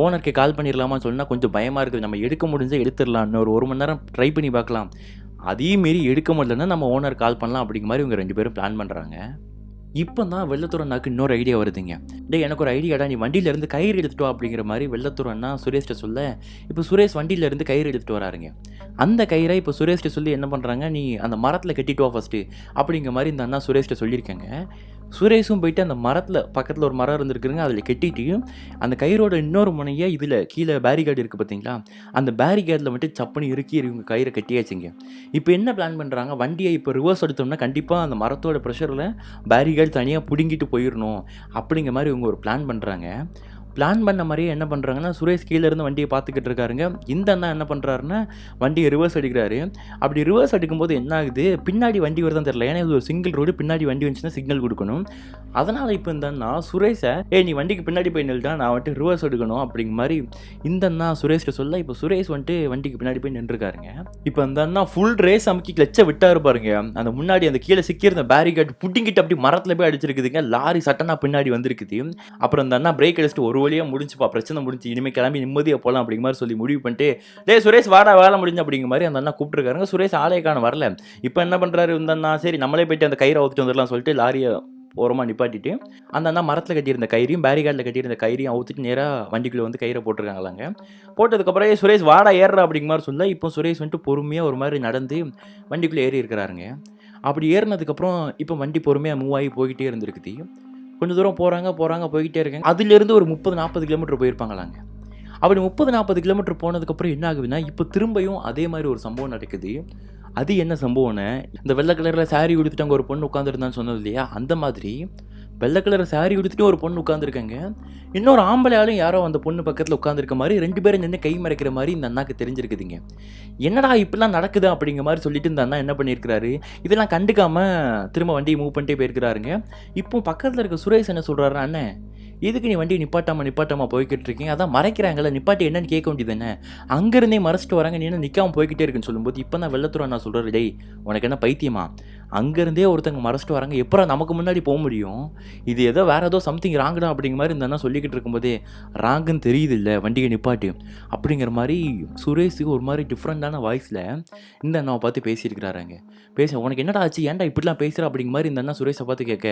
ஓனருக்கு கால் பண்ணிடலாமான்னு சொன்னால் கொஞ்சம் பயமாக இருக்குது, நம்ம எடுக்க முடிஞ்சால் எடுத்துடலாம், இன்னொரு 1 மணி நேரம் ட்ரை பண்ணி பார்க்கலாம், அதே மாரி எடுக்க முடியலன்னா நம்ம ஓனர் கால் பண்ணலாம் அப்படிங்கிற மாதிரி இவங்க 2 பேரும் பிளான் பண்ணுறாங்க. இப்போ தான் வெள்ளத்துறனாக்கு இன்னொரு ஐடியா வருதுங்க. டே எனக்கு ஒரு ஐடியாடா, நீ வண்டியிலேருந்து கயிறு எடுத்துட்டு வா அப்படிங்கிற மாதிரி வெள்ளத்துறன்னா சுரேஷ்ட சொல்ல, இப்போ சுரேஷ் வண்டியிலேருந்து கயிறு எடுத்துகிட்டு வராருங்க. அந்த கயிறை இப்போ சுரேஷ்ட சொல்லி என்ன பண்ணுறாங்க, நீ அந்த மரத்தில் கட்டிட்டு வா ஃபஸ்ட்டு அப்படிங்கிற மாதிரி இந்த அண்ணா சுரேஷ்ட சொல்லியிருக்காங்க. சுரேஷும் போயிட்டு அந்த மரத்தில் பக்கத்தில் ஒரு மரம் இருந்துருக்குங்க, அதில் கட்டிட்டு அந்த கயிறோட இன்னொரு முனையை இதில் கீழே பேரிகார்டு இருக்குது பார்த்தீங்களா, அந்த பேரிகார்டில் மட்டும் சப்புனி இறுக்கி இவங்க கயிறை கட்டியாச்சுங்க. இப்போ என்ன பிளான் பண்ணுறாங்க, வண்டியை இப்போ ரிவர்ஸ் எடுத்தோம்னா கண்டிப்பாக அந்த மரத்தோட ப்ரெஷரில் பேரிகார்டு தனியாக பிடுங்கிட்டு போயிடணும் அப்படிங்கிற மாதிரி இவங்க ஒரு பிளான் பண்ணுறாங்க. பிளான் பண்ண மாதிரியே என்ன பண்ணுறாங்கன்னா, சுரேஷ் கீழேருந்து வண்டியை பார்த்துக்கிட்டு இருக்காருங்க. இந்த அண்ணா என்ன பண்ணுறாருன்னா வண்டியை ரிவர்ஸ் அடிக்கிறாரு. அப்படி ரிவர்ஸ் அடிக்கும்போது என்ன ஆகுது, பின்னாடி வண்டி வருதான் தெரியல, ஏன்னா இது ஒரு சிங்கிள் ரோடு, பின்னாடி வண்டி வந்துச்சுன்னா சிக்னல் கொடுக்கணும். அதனால் இப்போ இந்த அண்ணா சுரேஷை நீ வண்டிக்கு பின்னாடி போய் நில்டா, நான் வந்துட்டு ரிவர்ஸ் எடுக்கணும் அப்படிங்கிற மாதிரி இந்த அண்ணா சுரேஷ்ட சொல்ல, இப்போ சுரேஷ் வந்துட்டு வண்டிக்கு பின்னாடி போய் நின்றுருக்காருங்க. இப்போ அந்த அண்ணா ஃபுல் ரேஸ் அமுக்கி கிளச்சை விட்டாரு பாருங்க, அந்த முன்னாடி அந்த கீழே சிக்கியிருந்த பேரிகார்டு புட்டிங்கிட்டு அப்படி மரத்தில் போய் அடிச்சிருக்குதுங்க. லாரி சட்டனா பின்னாடி வந்திருக்குது. அப்புறம் அந்த அண்ணா பிரேக் அடிச்சுட்டு ஒரு வழியாக முடிஞ்சுப்பா, பிரச்சனை முடிஞ்சு, இனிமேல் கிளம்பி நிம்மதியாக போகலாம் அப்படிங்கிற மாதிரி சொல்லி முடிவு பண்ணிட்டு, டே சுரேஷ் வாடா வேலை முடிஞ்சு அப்படிங்கிற மாதிரி அந்த அண்ணா கூப்பிட்டுருக்காருங்க. சுரேஷ் ஆலயக்கான வரல. இப்போ என்ன பண்ணுறாரு இந்த அண்ணா, சரி நம்மளே போயிட்டு அந்த கயிறை ஊற்றிட்டு வந்துடலாம் சொல்லிட்டு லாரியை ஓரமாக நிப்பாட்டிட்டு அந்த அண்ணா மரத்தில் கட்டியிருந்த கயிறையும் பேரிகார்டில் கட்டியிருந்த கயிறையும் அவுத்துட்டு நேராக வண்டிக்குள்ளே வந்து கயிறை போட்டிருக்காங்களாங்க. போட்டதுக்கப்புறம் சுரேஷ் வாடா ஏறுறா அப்படிங்கிற மாதிரி சொல்ல, இப்போ சுரேஷ் வந்துட்டு பொறுமையாக ஒரு மாதிரி நடந்து வண்டிக்குள்ளே ஏறி இருக்கிறாருங்க. அப்படி ஏறினதுக்கப்புறம் இப்போ வண்டி பொறுமையாக மூவ் ஆகி போய்கிட்டே இருந்திருக்குது. கொஞ்சம் தூரம் போகிறாங்க போய்கிட்டே இருக்காங்க. அதுலேருந்து ஒரு 30-40 கிலோமீட்டர் போயிருப்பாங்களாங்க. அப்படி 30-40 கிலோமீட்டர் போனதுக்கப்புறம் என்ன ஆகுதுன்னா, இப்போ திரும்பியும் அதே மாதிரி ஒரு சம்பவம் நடக்குது. அது என்ன சம்பவம்னு, இந்த வெள்ளை கலரில் சாரி உடுத்துட்டு அங்கே ஒரு பொண்ணு உட்காந்துருந்தான்னு சொன்னது இல்லையா, அந்த மாதிரி வெள்ளை கலர் சாரி உடுத்திட்டு ஒரு பொண்ணு உட்காந்துருக்காங்க. இன்னொரு ஆம்பளை ஆளும் யாரோ அந்த பொண்ணு பக்கத்தில் உட்காந்துருக்க மாதிரி 2 பேரும் நின்று கை மறைக்கிற மாதிரி இந்த அண்ணாக்கு தெரிஞ்சிருக்குதுங்க. என்னடா இப்படிலாம் நடக்குது அப்படிங்கிற மாதிரி சொல்லிட்டு இந்த அண்ணா என்ன பண்ணியிருக்கிறாரு, இதெல்லாம் கண்டுக்காம திரும்ப வண்டியை மூவ் பண்ணிட்டே போயிருக்கிறாருங்க. இப்போ பக்கத்தில் இருக்க சுரேஷ் என்ன சொல்கிறாரு, அண்ணன் எதுக்கு நீ வண்டியை நிப்பாட்டாமல் போய்கிட்டு இருக்கீங்க, அதான் மறைக்கிறாங்கல்ல, நிப்பாட்டி என்னன்னு கேட்க வேண்டியது என்ன, அங்கேருந்தே மறைச்சிட்டு வராங்க, நீ என்ன நிற்காமல் போய்கிட்டே இருக்குன்னு சொல்லும்போது இப்போ தான் வெள்ளத்துறை நான் சொல்கிறாரு, டேய் உனக்கு என்ன பைத்தியமா, அங்கேருந்தே ஒருத்தங்க மறைச்சிட்டு வராங்க, எப்போ நமக்கு முன்னாடி போக முடியும், இது ஏதோ வேறு ஏதோ சம்திங் ராங்குடா அப்படிங்கிற மாதிரி இந்த அண்ணா சொல்லிக்கிட்டு இருக்கும்போதே ராங்குன்னு தெரியுது இல்லை வண்டியை நிப்பாட்டு அப்படிங்கிற மாதிரி சுரேஷுக்கு ஒரு மாதிரி டிஃப்ரெண்ட்டான வாய்ஸில் இந்த அண்ணாவை பார்த்து பேசியிருக்கிறாருங்க. உனக்கு என்னடா ஆச்சு, ஏன்டா இப்படிலாம் பேசுகிற அப்படிங்கிற மாதிரி இந்த அண்ணா சுரேஷை பார்த்து கேட்க,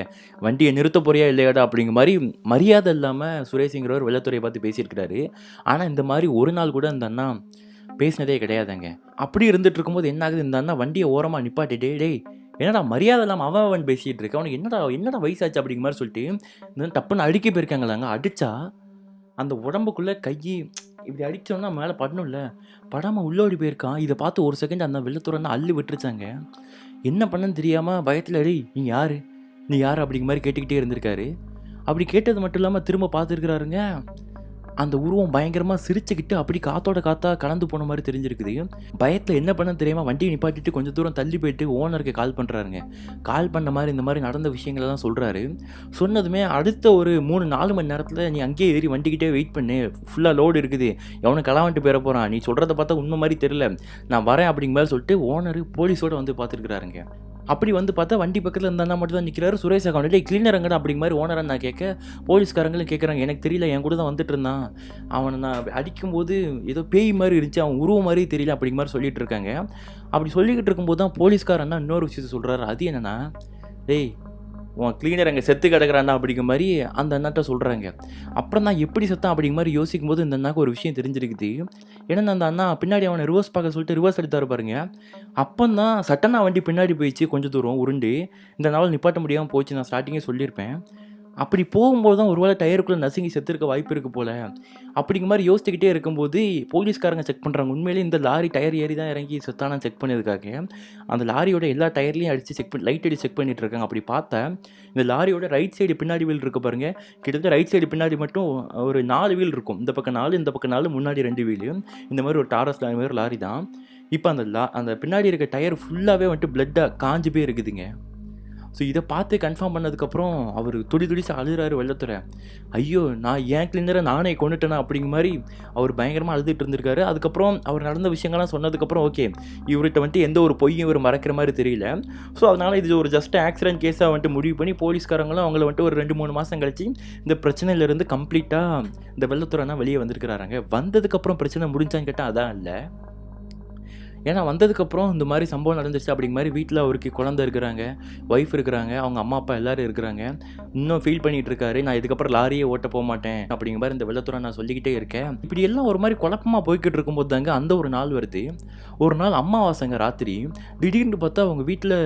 வண்டியை நிறுத்த போறியா இல்லையாடா அப்படிங்கிற மாதிரி மரியாதை இல்லாமல் சுரேஷுங்கிறவர் வெள்ளத்துறையை பார்த்து பேசியிருக்கிறாரு. ஆனால் இந்த மாதிரி ஒரு நாள் கூட இந்த அண்ணா பேசினதே கிடையாதுங்க. அப்படி இருந்துட்டு இருக்கும்போது என்ன ஆகுது, இந்த அண்ணா வண்டியை ஓரமாக நிப்பாட்டிட்டே, டேய் என்னடா மரியாதை இல்லாமல் அவன் பேசிகிட்டு இருக்க, அவனுக்கு என்னடா வயசாச்சு அப்படிங்கிற மாதிரி சொல்லிட்டு இந்த டப்புன்னு அடிக்க போயிருக்காங்களாங்க. அடித்தா அந்த உடம்புக்குள்ளே இப்படி அடித்தோன்னா மேலே படணும்ல, படாமல் உள்ளோடி போயிருக்கான். இதை பார்த்து ஒரு செகண்ட் அந்த வெள்ளத்துறைன்னா அள்ளி விட்டுருச்சாங்க. என்ன பண்ணன்னு தெரியாமல் பயத்தில், டேய் நீ யார் அப்படிங்கிற மாதிரி கேட்டுக்கிட்டே இருந்திருக்காரு. அப்படி கேட்டது மட்டும் இல்லாமல் திரும்ப பார்த்துருக்குறாருங்க, அந்த உருவம் பயங்கரமாக சிரிச்சுக்கிட்டு அப்படி காத்தா கலந்து போன மாதிரி தெரிஞ்சிருக்குது. பயத்தில் என்ன பண்ண தெரியாமல் வண்டியை நிப்பாட்டிட்டு கொஞ்சம் தூரம் தள்ளி போயிட்டு ஓனருக்கு கால் பண்ணுறாருங்க. கால் பண்ண மாதிரி இந்த மாதிரி நடந்த விஷயங்களெல்லாம் சொல்கிறாரு. சொன்னதுமே அடுத்த ஒரு 3-4 மணி நேரத்தில் நீ அங்கேயே ஏறி வண்டிக்கிட்டே வெயிட் பண்ணு, ஃபுல்லாக லோடு இருக்குது, எவனும் களவான்ட்டு போயிட போகிறான், நீ சொல்கிறத பார்த்தா உண்மை மாதிரி தெரியல, நான் வரேன் அப்படிங்கிற மாதிரி சொல்லிட்டு ஓனர் போலீஸோடு வந்து பார்த்துருக்குறாருங்க. அப்படி வந்து பார்த்தா வண்டி பக்கத்தில் இருந்தா மட்டும் தான் நிற்கிறாரு. சுரேஷ் அக்கௌண்ட்டில் கிளீனர் எங்கடா அப்படிங்கிற மாதிரி ஓனரை நான் கேட்க, போலீஸ்காரங்களும் கேட்குறாங்க, எனக்கு தெரியல, என் கூட தான் வந்துட்டு இருந்தான், அவனை நான் அடிக்கும்போது ஏதோ பேய் மாதிரி இருந்துச்சு, அவன் உருவம் மாதிரி தெரியல அப்படிங்கிற மாதிரி சொல்லிட்டு இருக்காங்க. அப்படி சொல்லிக்கிட்டு இருக்கும்போது தான் போலீஸ்காரன்னா இன்னொரு விஷயத்தை சொல்கிறாரு. அது என்னென்னா, டேய் உன் கிளீனர் அங்கே செத்து கிடக்குறான்னா அப்படிங்கிற மாதிரி அந்த அண்ணாட்ட சொல்கிறாங்க. அப்புறம் தான் எப்படி செத்தான் அப்படிங்கிற மாதிரி யோசிக்கும் போது இந்த அண்ணாக்கு ஒரு விஷயம் தெரிஞ்சிருக்குது. ஏன்னா அந்த அண்ணா பின்னாடி அவனை ரிவர்ஸ் பார்க்க சொல்லிட்டு ரிவர்ஸ் எடுத்தாரு பாருங்க. அப்போ தான் சட்டனா வண்டி பின்னாடி போயிடுச்சு, கொஞ்சம் தூரம் உருண்டு இந்த நாள் நிப்பாட்ட முடியாமல் போச்சு, நான் ஸ்டார்டிங்கே சொல்லியிருப்பேன். அப்படி போகும்போது தான் ஒரு வேளை டயருக்குள்ளே நசுங்கி செத்துருக்க வாய்ப்பு இருக்குது போல் அப்படிங்கிற மாதிரி யோசிச்சுக்கிட்டே இருக்கும்போது போலீஸ்காரங்க செக் பண்ணுறாங்க. உண்மையிலே இந்த லாரி டயர் ஏறி தான் இறங்கி செத்தானா செக் பண்ணதுக்காக அந்த லாரியோட எல்லா டயர்லையும் அடித்து லைட் அடித்து செக் பண்ணிட்டு இருக்காங்க. அப்படி பார்த்தா இந்த லாரியோட ரைட் சைடு பின்னாடி வீல் இருக்க பாருங்கள், கிட்டத்தட்ட ரைட் சைடு பின்னாடி மட்டும் ஒரு 4 வீல் இருக்கும், இந்த பக்கம் 4 இந்த பக்கம் 4, முன்னாடி 2 வீலு, இந்த மாதிரி ஒரு டாரஸ் லாரி மாதிரி லாரி தான். இப்போ அந்த பின்னாடி இருக்க டயர் ஃபுல்லாகவே வந்துட்டு பிளட்டாக காஞ்சி போய் இருக்குதுங்க. ஸோ இதை பார்த்து கன்ஃபார்ம் பண்ணதுக்கப்புறம் அவர் துடிச்சு அழுகிறாரு வெள்ளத்துறை. ஐயோ நான் ஏன் கிளீனரை நானே கொண்டுட்டேனா அப்படிங்கிற மாதிரி அவர் பயங்கரமாக அழுதுட்டு இருந்திருக்காரு. அதுக்கப்புறம் அவர் நடந்த விஷயங்கள்லாம் சொன்னதுக்கப்புறம் ஓகே இவர்கிட்ட வந்துட்டு எந்த ஒரு பொய்யும் இவர் மறைக்கிற மாதிரி தெரியல. ஸோ அதனால் இது ஒரு ஜஸ்ட் ஆக்சிடென்ட் கேஸாக வந்துட்டு முடிவு பண்ணி போலீஸ்காரங்களும் அவங்கள வந்துட்டு ஒரு 2-3 மாதம் கழிச்சு இந்த பிரச்சனையிலேருந்து கம்ப்ளீட்டாக இந்த வெள்ளத்துறைனா வெளியே வந்திருக்கிறாங்க. வந்ததுக்கப்புறம் பிரச்சனை முடிஞ்சான்னு கேட்டால் அதான் இல்லை. ஏன்னா வந்ததுக்கப்புறம் இந்த மாதிரி சம்பவம் நடந்துச்சு அப்படிங்கிற மாதிரி வீட்டில் அவருக்கு குழந்தை இருக்கிறாங்க, ஒய்ஃப் இருக்கிறாங்க, அவங்க அம்மா அப்பா எல்லோரும் இருக்கிறாங்க. இன்னும் ஃபீல் பண்ணிகிட்டு இருக்காரு, நான் இதுக்கப்புறம் லாரியே ஓட்ட போக மாட்டேன் அப்படிங்கிற மாதிரி இந்த வெள்ளத்துறை நான் சொல்லிக்கிட்டே இருக்கேன். இப்படி எல்லாம் ஒரு மாதிரி குழப்பமாக போய்கிட்டு இருக்கும்போது தாங்க அந்த ஒரு நாள் வருது. ஒரு நாள் அமாவாசைங்க ராத்திரி திடீர்னு பார்த்தா அவங்க வீட்டில்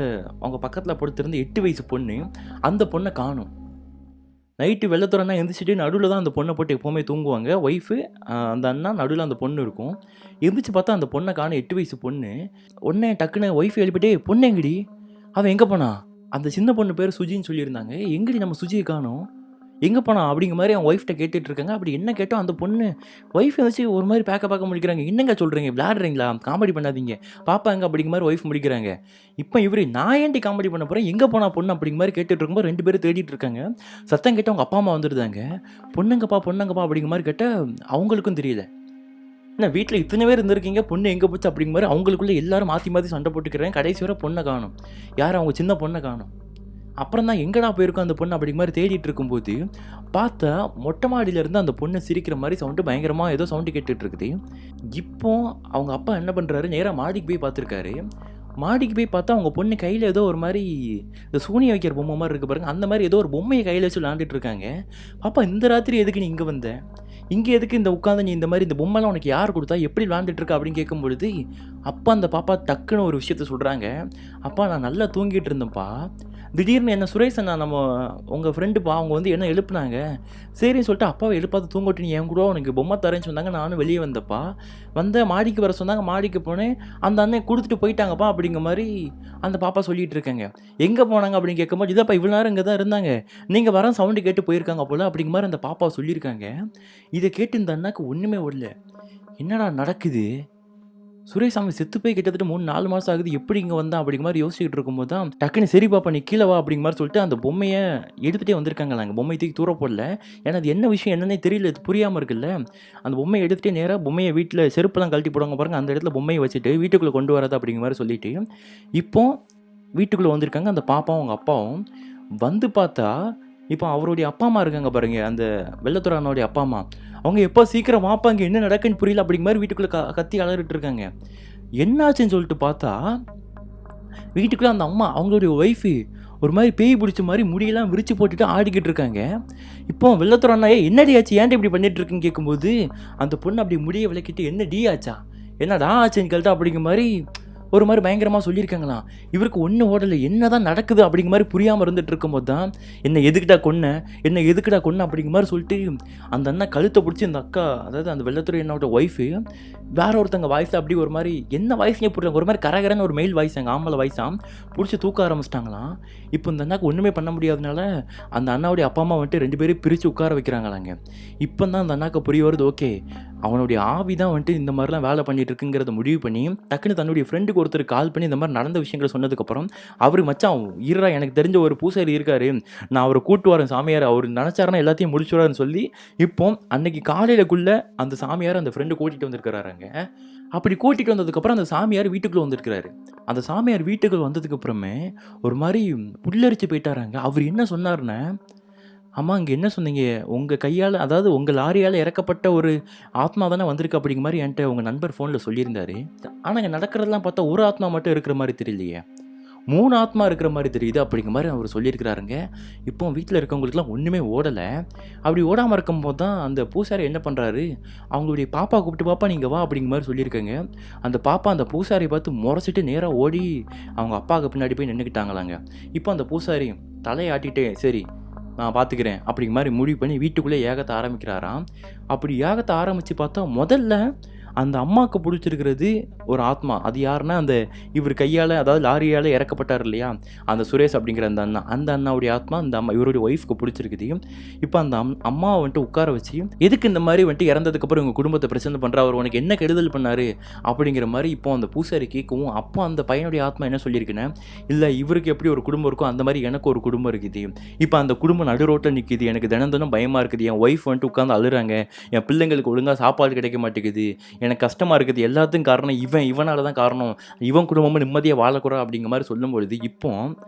அவங்க பக்கத்தில் படுத்திருந்த 8 வயசு பொண்ணு, அந்த பொண்ணை காணும். நைட்டு வெள்ளத்துறைனா எந்திரிச்சிட்டு நடுவில் தான் அந்த பொண்ணை போட்டு எப்போவுமே தூங்குவாங்க. ஒய்ஃபு அந்த அண்ணா நடுவில் அந்த பொண்ணு இருக்கும். எந்திரிச்சு பார்த்தா அந்த பொண்ணை காணும், 8 வயசு பொண்ணு. உடனே டக்குன்னு ஒய்ஃப் எழுப்பிட்டே, பொண்ணு எங்கடி, அவன் எங்கே போனா, அந்த சின்ன பொண்ணு பேர் சுஜின்னு சொல்லியிருந்தாங்க, எங்கடி நம்ம சுஜியை காணும், எங்கே போனா அப்படிங்கிற மாதிரி அவன் ஒய்ஃப்ட்ட கேட்டுட்டு இருக்காங்க. அப்படி என்ன கேட்டோம் அந்த பொண்ணு ஒய்ஃப் வச்சு ஒரு மாதிரி பார்க்க முடிக்கிறாங்க. என்னங்க சொல்கிறீங்க, விளையாடுறீங்களா, காமெடி பண்ணாதீங்க, பாப்பாங்க அப்படிங்கிற மாதிரி ஒய்ஃப் முடிக்கிறாங்க. இப்போ இவர் நான் ஏன்டி காமெடி பண்ண போகிறேன், எங்கே போனா பொண்ணு அப்படிங்கிற மாதிரி கேட்டுட்டு இருக்கும்போது 2 பேரும் தேடிட்டு இருக்காங்க. சத்தம் கேட்டு அவங்க அப்பா அம்மா வந்துருந்தாங்க. பொண்ணுங்கப்பா அப்படிங்கிற மாதிரி கேட்டால் அவங்களுக்கும் தெரியல. என்ன வீட்டில் இத்தனை பேர் இருந்திருக்கீங்க, பொண்ணு எங்கே போச்சு அப்படிங்கிற மாதிரி அவங்களுக்குள்ளே எல்லாரும் மாற்றி சண்டை போட்டுக்கிறேன். கடைசி வரை பொண்ணை காணும், யார் அவங்க சின்ன பொண்ணை காணும். அப்புறம் தான் எங்கடா போயிருக்கோம் அந்த பொண்ணு அப்படிங்கிற மாதிரி தேடிட்டு இருக்கும்போது பார்த்தா மொட்டை மாடியிலேருந்து அந்த பொண்ணு சிரிக்கிற மாதிரி சவுண்டு, பயங்கரமாக ஏதோ சவுண்டு கேட்டுட்டு இருக்குது. இப்போ அவங்க அப்பா என்ன பண்ணுறாரு, நேராக மாடிக்கு போய் பார்த்துருக்காரு. மாடிக்கு போய் பார்த்தா அவங்க பொண்ணு கையில் ஏதோ ஒரு மாதிரி இந்த சூனியை வைக்கிற பொம்மை மாதிரி இருக்குது பாருங்கள், அந்த மாதிரி ஏதோ ஒரு பொம்மையை கையில் வச்சு விளாண்டுட்டு இருக்காங்க. பாப்பா இந்த ராத்திரி எதுக்கு நீ இங்கே வந்த, இங்கே எதுக்கு இந்த உட்காந்து நீ இந்த மாதிரி இந்த பொம்மைலாம் உனக்கு யார் கொடுத்தா, எப்படி விளாண்டுட்டு இருக்கா அப்படின்னு கேட்கும்பொழுது அப்பா அந்த பாப்பா டக்குன்னு ஒரு விஷயத்த சொல்கிறாங்க. அப்பா நான் நல்லா தூங்கிட்டு இருந்தேன்ப்பா, திடீர்னு என்ன சுரேஷ் அண்ணா நம்ம உங்கள் ஃப்ரெண்டுப்பா அவங்க வந்து என்ன எழுப்புனாங்க. சரின்னு சொல்லிட்டு அப்பாவை எழுப்பாது தூங்கட்டு நீ என் கூட உனக்கு பொம்மை தரேன்னு சொன்னாங்க. நானும் வெளியே வந்தப்பா மாடிக்கு வர சொன்னாங்க. மாடிக்கு போனேன். அந்த அண்ணன் கொடுத்துட்டு போயிட்டாங்கப்பா அப்படிங்கிற மாதிரி அந்த பாப்பா சொல்லிட்டு இருக்காங்க. எங்கே போனாங்க அப்படின்னு கேட்கும்போது இதப்பா இவ்வளோ நேரம் இங்கே தான் இருந்தாங்க, நீங்கள் வர சவுண்டு கேட்டு போயிருக்காங்க போல் அப்படிங்கிற மாதிரி அந்த பாப்பா சொல்லியிருக்காங்க. இதை கேட்டு இந்த அண்ணாக்கு ஒன்றுமே ஓடல. என்னடா நடக்குது, சுரேஷ் அவன் செத்து போய் கிட்டத்தட்ட 3-4 மாதம் ஆகுது, எப்படி இங்கே வந்தான் அப்படிங்கிற மாதிரி யோசிச்சுட்டு இருக்கும்போது தான் டக்குன்னு சரி பாப்பா நீ கீழே வா அப்படிங்கிற மாதிரி சொல்லிட்டு அந்த பொம்மையை எடுத்துகிட்டே வந்திருக்காங்களாங்க. பொம்மையை தூக்கி தூர போடல. ஏன்னா அது என்ன விஷயம் என்னன்னே தெரியல, இது புரியாமல் இருக்குல்ல. அந்த பொம்மையை எடுத்துகிட்டே நேராக பொம்மையை வீட்டில் செருப்பெல்லாம் கழட்டி போடுவாங்க பாருங்கள், அந்த இடத்துல பொம்மையை வச்சுட்டு வீட்டுக்குள்ளே கொண்டு வரது அப்படிங்கிற மாதிரி சொல்லிட்டு இப்போ வீட்டுக்குள்ளே வந்திருக்காங்க. அந்த பாப்பாவும் அவங்க அப்பாவும் வந்து பார்த்தா இப்போ அவருடைய அப்பா அம்மா இருக்காங்க பாருங்க, அந்த வெள்ளத்துறை அண்ணனுடைய அப்பா அம்மா, அவங்க எப்போ சீக்கிரம் வாப்பாங்க என்ன நடக்குன்னு புரியல அப்படிங்கிற மாதிரி வீட்டுக்குள்ளே கத்தி அலறிட்டு இருக்காங்க. என்னாச்சுன்னு சொல்லிட்டு பார்த்தா வீட்டுக்குள்ளே அந்த அம்மா அவங்களுடைய ஒய்ஃபு ஒரு மாதிரி பேய் பிடிச்ச மாதிரி முடியெல்லாம் விரிச்சு போட்டுட்டு ஆடிக்கிட்டு இருக்காங்க. இப்போ வெள்ளத்துறை அண்ணா என்னடி ஆச்சு ஏன்ட்டு இப்படி பண்ணிட்டு இருக்குன்னு கேட்கும்போது அந்த பொண்ணு அப்படி முடியை விளக்கிட்டு என்ன டி ஆச்சா என்னடா ஆச்சுன்னு கேள்ட்டா அப்படிங்கிற மாதிரி ஒரு மாதிரி பயங்கரமாக சொல்லியிருக்காங்களாம். இவருக்கு ஒன்றும் ஓடலை, என்ன தான் நடக்குது அப்படிங்கிற மாதிரி புரியாமல் இருந்துகிட்டு இருக்கும்போது தான் என்ன எதுக்கிட்டா கொன்ன அப்படிங்கிற மாதிரி சொல்லிட்டு அந்த அண்ணன் கழுத்தை பிடிச்சி அந்த அக்கா, அதாவது அந்த வெள்ளத்துறை என்னோட ஒய்ஃபு வேற ஒருத்தங்க வாய்ஸில் அப்படி ஒரு மாதிரி என்ன வாய்ஸ்னே புரியல, ஒரு மாதிரி கரகரன்னு ஒரு மெயில் வாய்ஸ், எங்கள் ஆம்பளை வாய்ஸாக பிடிச்சி தூக்க ஆரம்பிச்சிட்டாங்களாம். இப்போ இந்த அண்ணாக்கு ஒன்றுமே பண்ண முடியாதனால அந்த அண்ணாவுடைய அப்பா அம்மா வந்துட்டு 2 பேரும் பிரித்து உட்கார வைக்கிறாங்களாங்க. இப்போ தான் அந்த அண்ணாக்கு புரிய வருது, ஓகே அவனுடைய ஆவி தான் வந்துட்டு இந்த மாதிரிலாம் வேலை பண்ணிட்டு இருக்குங்கிறத முடிவு பண்ணி டக்குன்னு தன்னுடைய ஃப்ரெண்டுக்கு ஒருத்தர் கால் பண்ணி இந்த மாதிரி நடந்த விஷயங்களை சொன்னதுக்கப்புறம் அவர் மச்சான் ஈரா எனக்கு தெரிஞ்ச ஒரு பூசாரி இருக்காரு, நான் அவரை கூட்டு வரேன் சாமியார், அவர் நினச்சாருன்னா எல்லாத்தையும் முடிச்சுடுறாருன்னு சொல்லி இப்போ அன்னைக்கு காலையிலக்குள்ளே அந்த சாமியார் அந்த ஃப்ரெண்டு கூட்டிகிட்டு வந்திருக்கிறாருங்க. அப்படி கூட்டிகிட்டு வந்ததுக்கப்புறம் அந்த சாமியார் வீட்டுக்குள்ளே வந்திருக்கிறாரு. அந்த சாமியார் வீட்டுக்குள்ளே வந்ததுக்கப்புறமே ஒரு மாதிரி புல்லரிச்சு போயிட்டாராங்க. அவர் என்ன சொன்னார்னா, அம்மா இங்கே என்ன சொன்னீங்க, உங்கள் கையால் அதாவது உங்கள் லாரியால் இறக்கப்பட்ட ஒரு ஆத்மா தானே வந்திருக்கு அப்படிங்கிற மாதிரி என்கிட்ட உங்கள் நண்பர் ஃபோனில் சொல்லியிருந்தாரு. ஆனால் இங்கே நடக்கிறதெல்லாம் பார்த்தா ஒரு ஆத்மா மட்டும் இருக்கிற மாதிரி தெரியலையே, 3 ஆத்மா இருக்கிற மாதிரி தெரியுது அப்படிங்கிற மாதிரி அவர் சொல்லியிருக்கிறாருங்க. இப்போ வீட்டில் இருக்கவங்களுக்குலாம் ஒன்றுமே ஓடலை. அப்படி ஓடாமல் இருக்கும்போது தான் அந்த பூசாரி என்ன பண்ணுறாரு, அவங்களுடைய பாப்பா கூப்பிட்டு பாப்பா நீங்கள் வா அப்படிங்கிற மாதிரி சொல்லியிருக்கேங்க. அந்த பாப்பா அந்த பூசாரியை பார்த்து முறைச்சிட்டு நேராக ஓடி அவங்க அப்பாவுக்கு பின்னாடி போய் நின்றுக்கிட்டாங்களாங்க. இப்போ அந்த பூசாரி தலையாட்டிகிட்டே சரி நான் பார்த்துக்கிறேன் அப்படிங்கிற மாதிரி முடிவு பண்ணி வீட்டுக்குள்ளே ஏகத்தை ஆரம்பிக்கிறாராம். அப்படி ஏகத்தை ஆரம்பித்து பார்த்தா முதல்ல அந்த அம்மாவுக்கு பிடிச்சிருக்கிறது ஒரு ஆத்மா. அது யாருன்னா அந்த இவர் கையால் அதாவது லாரியால் இறக்கப்பட்டார் இல்லையா அந்த சுரேஷ் அப்படிங்கிற அந்த அண்ணாவுடைய ஆத்மா அந்த அம்மா இவருடைய ஒய்ஃப்க்கு பிடிச்சிருக்குது. இப்போ அந்த அம்மாவை வந்துட்டு உட்கார வச்சு எதுக்கு இந்த மாதிரி வந்துட்டு இறந்ததுக்கப்புறம் உங்கள் குடும்பத்தை பிரச்சனை பண்ணுற, அவர் உனக்கு என்ன கெடுதல் பண்ணார் அப்படிங்கிற மாதிரி இப்போ அந்த பூசாரி கேட்கவும் அப்போ அந்த பையனுடைய ஆத்மா என்ன சொல்லியிருக்குன்னா, இல்லை இவருக்கு எப்படி ஒரு குடும்பம் இருக்கும் அந்த மாதிரி எனக்கு ஒரு குடும்பம் இருக்குது, இப்போ அந்த குடும்பம் நடு ரோட்டில் நிற்கிது, எனக்கு தினம் தினம் பயமாக இருக்குது, என் ஒய்ஃப் வந்துட்டு உட்காந்து அழுறாங்க, என் பிள்ளைங்களுக்கு ஒழுங்காக சாப்பாடு கிடைக்க மாட்டேங்குது, எனக்கு கஷ்டமாக இருக்குது, எல்லாத்துக்கும் காரணம் இவனால தான் காரணம், இவன் குடும்பமும் நிம்மதியாக வாழக்கூடாது அப்படிங்கிற மாதிரி சொல்லும்பொழுது இப்போ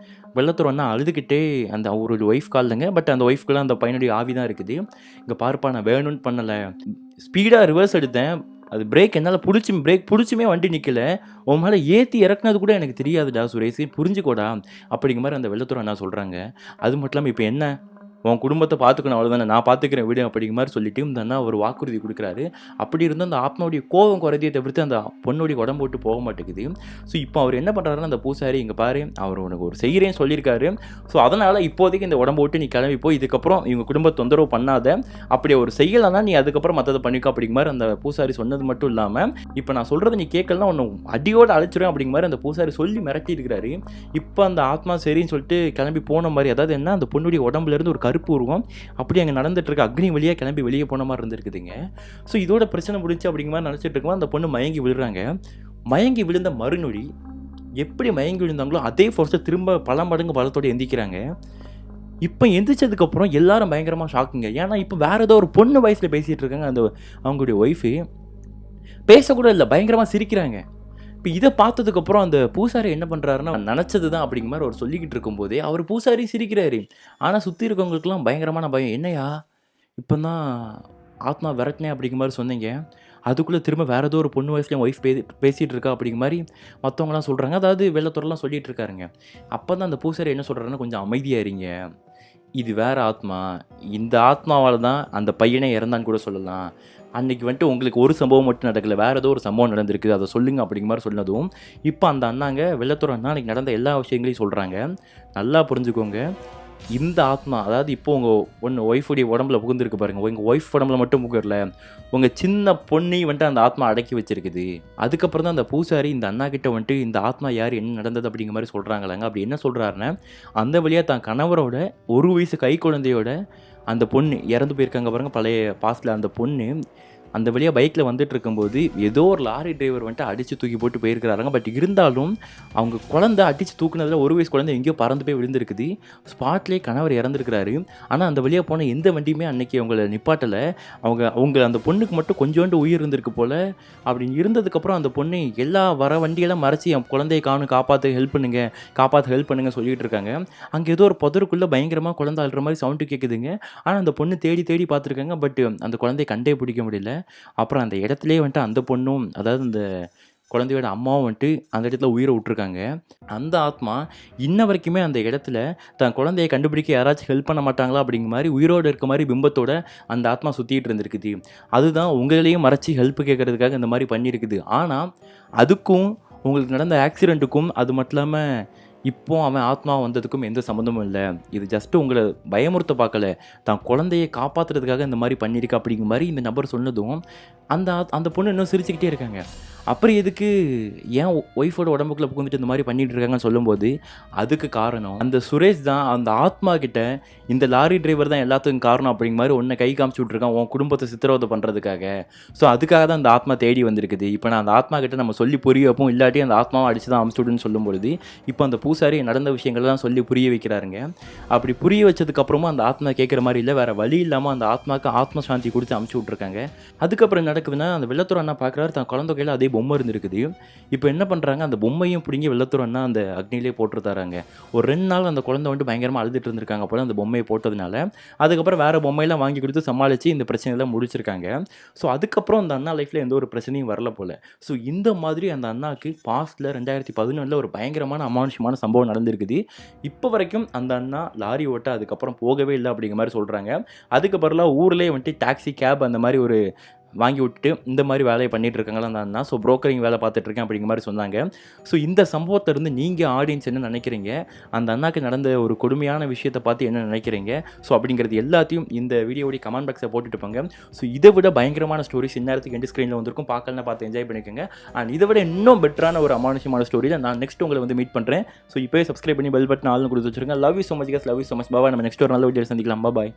வெள்ளத்துறை அண்ணா அழுதுகிட்டே அந்த அவருடைய ஒய்ஃப் காலில்ங்க. பட் அந்த ஒய்ஃப்குள்ள அந்த பையனுடைய ஆவி தான் இருக்குது. இங்கே பாருப்பா நான் வேணும்னு பண்ணலை, ஸ்பீடாக ரிவர்ஸ் எடுத்தேன், அது பிரேக் என்னால் பிரேக் பிடிச்சுமே வண்டி நிற்கல, உன் மேலே ஏற்றி இறக்குனது கூட எனக்கு தெரியாதுடா சுரேஷ், புரிஞ்சுக்கோடா அப்படிங்கிற மாதிரி அந்த வெள்ளத்துறை அண்ணா சொல்கிறாங்க. அது மட்டும் இல்லாமல் இப்போ என்ன உன் குடும்பத்தை பார்த்துக்கணும் அவ்வளோதானே, நான் பார்த்துக்கிறேன் விடு அப்படிங்கிற மாதிரி சொல்லிட்டு இந்த அண்ணா ஒரு வாக்குறுதி கொடுக்குறாரு. அப்படி இருந்தால் அந்த ஆத்மாவுடைய கோபம் குறைதியை தவிர்த்து அந்த பொண்ணுடைய உடம்பு விட்டு போக மாட்டேங்குது. ஸோ இப்போ அவர் என்ன பண்ணுறாருன்னா அந்த பூசாரி இங்கே பாரு அவர் உனக்கு ஒரு செய்கிறேன்னு சொல்லியிருக்காரு, ஸோ அதனால் இப்போதைக்கு இந்த உடம்பு விட்டு நீ கிளம்பி போய் இதுக்கப்புறம் இவங்க குடும்பத்தை தொந்தரவு பண்ணாத, அப்படி ஒரு செய்யலைன்னா நீ அதுக்கப்புறம் மற்றதை பண்ணிக்கோ அப்படிங்கிற மாதிரி அந்த பூசாரி சொன்னது மட்டும் இல்லாமல் இப்போ நான் சொல்கிறத நீ கேட்கலாம் ஒன்று அடியோடு அழைச்சிடும் அப்படிங்கிற மாதிரி அந்த பூசாரி சொல்லி மிரட்டி இருக்கிறாரு. இப்போ அந்த ஆத்மா சரின்னு சொல்லிட்டு கிளம்பி போன மாதிரி, அதாவது என்ன அந்த பொண்ணுடைய உடம்புலேருந்து ஒரு கருப்பு உருவம் அப்படி அங்கே நடந்துட்டு இருக்க அக்னி வழியாக கிளம்பி வெளியே போன மாதிரி இருந்திருக்குதுங்க. ஸோ இதோட பிரச்சனை முடிஞ்சு அப்படிங்கிற மாதிரி நினச்சிட்டு இருக்கும்போது அந்த பொண்ணு மயங்கி விழுறாங்க. மயங்கி விழுந்த மறுநொடி எப்படி மயங்கி விழுந்தாங்களோ அதே ஃபோர்ஸை திரும்ப பல மடங்கு பலத்தோடு எந்திக்கிறாங்க. இப்போ எந்திரிச்சதுக்கப்புறம் எல்லாரும் பயங்கரமாக ஷாக்குங்க. ஏன்னா இப்போ வேறு ஏதோ ஒரு பொண்ணு வயசில் பேசிகிட்டு இருக்காங்க. அந்த அவங்களுடைய ஒய்ஃபு பேசக்கூட இல்லை, பயங்கரமாக சிரிக்கிறாங்க. இப்போ இதை பார்த்ததுக்கப்புறம் அந்த பூசாரி என்ன பண்ணுறாருன்னா நினச்சது தான் அப்படிங்கிற மாதிரி அவர் சொல்லிக்கிட்டு இருக்கும்போதே அவர் பூசாரி சிரிக்கிறாரு. ஆனால் சுற்றி இருக்கவங்களுக்குலாம் பயங்கரமான பயம். என்னையா இப்போ தான் ஆத்மா விரட்டினேன் அப்படிங்கிற மாதிரி சொன்னீங்க, அதுக்குள்ளே திரும்ப வேறு ஏதோ ஒரு பொண்ணு வயசுல ஒய்ஃப் பேசிகிட்டு இருக்கா அப்படிங்கிற மாதிரி மற்றவங்களாம் சொல்கிறாங்க. அதாவது வெள்ளத்துறைலாம் சொல்லிகிட்டு இருக்காருங்க. அப்போ தான் அந்த பூசாரி என்ன சொல்கிறாருன்னா, கொஞ்சம் அமைதியாக இருங்க, இது வேறு ஆத்மா, இந்த ஆத்மாவால தான் அந்த பையனே இறந்தான்னு கூட சொல்லலாம். அன்னைக்கு வந்துட்டு உங்களுக்கு ஒரு சம்பவம் மட்டும் நடக்கல. வேற ஏதோ ஒரு சம்பவம் நடந்திருக்கு. அத சொல்லுங்க அப்படிங்கிற மாரி சொன்னதும், இப்ப அந்த அண்ணாங்க வெள்ளத்தூர் அண்ணா அன்னைக்கு நடந்த எல்லா விஷயங்களையும் சொல்றாங்க. நல்லா புரிஞ்சுக்கோங்க. இந்த ஆத்மா அதாவது இப்போ உங்க ஒய்ஃபுடைய உடம்புல புகுந்திருக்கு பாருங்க. உங்க ஒய்ஃப் உடம்புல மட்டும் புகரல. உங்க சின்ன பொண்ணையும் வந்துட்டு அந்த ஆத்மா அடக்கி வச்சிருக்குது. அதுக்கப்புறம் தான் அந்த பூசாரி இந்த அண்ணா கிட்ட வந்துட்டு இந்த ஆத்மா யார்? என்ன நடந்தது? அப்படிங்கிற மாரி சொல்றாங்களாங்க. அப்படி என்ன சொல்றாருன்னா, அந்த வழியா தான் கணவரோட 1 வயசு கைக்குழந்தையோட அந்த பொண்ணு இறந்து போயிருக்காங்க பாருங்க. பழைய பாஸ்ட்ல அந்த பொண்ணு அந்த வழியா பைக்ல வந்துட்டுருக்கும்போது, ஏதோ ஒரு லாரி டிரைவர் வந்துட்டு அடிச்சு தூக்கி போட்டு போயிருக்கிறாருங்க. பட் இருந்தாலும், அவங்க குழந்தை அடிச்சு தூக்குனதுல 1 வயசு குழந்தை எங்கேயோ பறந்து போய் விழுந்திருக்குது. ஸ்பாட்லயே கணவர் இறந்திருக்கிறாரு. ஆனா, அந்த வழியா போன எந்த வண்டியுமே அன்னைக்கு அவங்கள நிப்பாட்டல. அவங்க அந்த பொண்ணுக்கு மட்டும் கொஞ்சோண்டு உயிர் இருந்திருக்கு போல. அப்படி இருந்ததுக்கப்புறம் அந்த பொண்ணு எல்லா வர வண்டியெல்லாம் மறைச்சு, என் குழந்தைய காணும் காப்பாத்த ஹெல்ப் பண்ணுங்க, காப்பாத்த ஹெல்ப் பண்ணுங்க சொல்லிட்டு இருக்காங்க. அங்க ஏதோ ஒரு புதருக்குள்ள பயங்கரமா குழந்தை அழுற மாரி சவுண்ட் கேட்குதுங்க. ஆனா, அந்த பொண்ணு தேடி தேடி பார்த்துருக்காங்க. பட் அந்த குழந்தைய கண்டே பிடிக்க முடியல. அப்புறம் அந்த இடத்துலயே வந்துட்டு அந்த பொண்ணும், அதாவது அந்த குழந்தையோட அம்மாவும் வந்துட்டு அந்த இடத்துல உயிரை விட்டுருக்காங்க. அந்த ஆத்மா இன்ன வரைக்குமே அந்த இடத்துல தன் குழந்தைய கண்டுபிடிக்க யாராச்சும் ஹெல்ப் பண்ண மாட்டாங்களா அப்படிங்கிற மாரி உயிரோட இருக்க மாரி பிம்பத்தோட அந்த ஆத்மா சுத்திட்டு இருந்திருக்குது. அதுதான் உங்களையும் மறைச்சு ஹெல்ப் கேட்கறதுக்காக இந்த மாரி பண்ணியிருக்குது. ஆனா, அதுக்கும் உங்களுக்கு நடந்த ஆக்சிடென்ட்டுக்கும் அது மட்டும் இல்லாம இப்போ அவன் ஆத்மா வந்ததுக்கும் எந்த சம்மந்தமும் இல்ல. இது ஜஸ்ட் உங்கள பயமுறுத்த பார்க்கல. தான் குழந்தைய காப்பாத்துறதுக்காக இந்த மாரி பண்ணியிருக்கு அப்படிங்கிற மாரி இந்த நபர் சொன்னதும், அந்த பொண்ணு இன்னும் சிரிச்சுக்கிட்டே இருக்காங்க. அப்புறம் எதுக்கு ஏன் ஒய்ஃபோட உடம்புக்குள்ள புகுந்துட்டு இந்த மாரி பண்ணிட்டு இருக்காங்கன்னு சொல்லும்போது, அதுக்கு காரணம் அந்த சுரேஷ் தான் அந்த ஆத்மா கிட்ட இந்த லாரி டிரைவர் தான் எல்லாத்துக்கும் காரணம் அப்படிங்கிற மாரி உன்ன கை காமிச்சு விட்டுருக்கான். உன் குடும்பத்த சித்திரவதை பண்றதுக்காக. ஸோ அதுக்காக தான் அந்த ஆத்மா தேடி வந்திருக்குது. இப்ப நான் அந்த ஆத்மா கிட்ட நம்ம சொல்லி புரிய வைப்போம். இல்லாட்டி அந்த ஆத்மாவ அடிச்சு தான் அமுச்சு விடுன்னு சொல்லும்பொழுது, இப்ப அந்த பூசாரி நடந்த விஷயங்கள்லாம் சொல்லி புரிய வைக்கிறாருங்க. அப்படி புரிய வச்சதுக்கு அப்புறமும் அந்த ஆத்மா கேட்குற மாரி இல்ல. வேற வழி இல்லாம அந்த ஆத்மாக்கு ஆத்ம சாந்தி குடுத்து அமுச்சு விட்டுருக்காங்க. அதுக்கப்புறம் என்ன நடக்குதுன்னா, அந்த வெள்ளத்தூர் அண்ணா பார்க்குறாரு, தன் குழந்தை கையில அதே பொம்மை இருந்திருக்குது. இப்போ என்ன பண்றாங்க, அந்த பொம்மையும் பிடுங்கி வெள்ளத்தூர் அண்ணா அந்த அக்னியிலே போட்டு தராங்க. ஒரு 2 நாள் அந்த குழந்தை வந்துட்டு பயங்கரமா அழுதுட்டு இருந்திருக்காங்க போல அந்த பொம்மைய போட்டதுனால. அதுக்கப்புறம் வேற பொம்மையெல்லாம் வாங்கி கொடுத்து சமாளிச்சு இந்த பிரச்சனையெல்லாம் முடிச்சிருக்காங்க. ஸோ அதுக்கப்புறம் அந்த அண்ணா லைஃப்ல எந்த ஒரு பிரச்சனையும் வரல போல. ஸோ இந்த மாதிரி அந்த அண்ணாக்கு பாஸ்ட்ல 2011ல ஒரு பயங்கரமான அமானுஷ்யமான சம்பவம் நடந்திருக்குது. இப்போ வரைக்கும் அந்த அண்ணா லாரி ஓட்ட அதுக்கப்புறம் போகவே இல்ல அப்படிங்கிற மாரி சொல்றாங்க. அதுக்கு பதிலா ஊர்லயே வந்துட்டு டாக்ஸி, கேப் அந்த மாரி ஒரு வாங்கி விட்டுட்டு இந்த மாரி வேலைய பண்ணிட்டு இருக்காங்களா அந்த அண்ணா. ஸோ புரோக்கரிங் வேலை பார்த்துட்டு இருக்கேன் அப்படிங்கிற மாரி சொன்னாங்க. ஸோ இந்த சம்பவத்திலிருந்து நீங்க ஆடியன்ஸ் என்ன நினைக்கிறீங்க? அந்த அண்ணாக்கு நடந்த ஒரு கொடுமையான விஷயத்த பார்த்து என்ன நினைக்கிறீங்க? ஸோ அப்படிங்கிறது எல்லாத்தையும் இந்த வீடியோவுடைய கமெண்ட் பாக்ஸில் போட்டுட்டு போங்க. ஸோ இதை விட பயங்கரமான ஸ்டோரிஸ் இந்நேரத்துக்கு எண்ட் ஸ்க்ரீனில் வந்திருக்கும். பார்க்கலாம், பார்த்து என்ஜாய் பண்ணிக்கோங்க. அண்ட் இதை விட இன்னும் பெட்டரான ஒரு அமானுஷ்யமான ஸ்டோரியில் நான் நெக்ஸ்ட் உங்களை வந்து மீட் பண்ணுறேன். ஸோ இப்போயே சப்ஸ்கிரைப் பண்ணி பெல் பட்டன் ஆல்னு கொடுத்து வச்சிருங்க. Love you so much guys, love you so much. Bye. நம்ம நெக்ஸ்ட் ஒரு நல்ல வீடியோ சந்திக்கலாம். பாய்.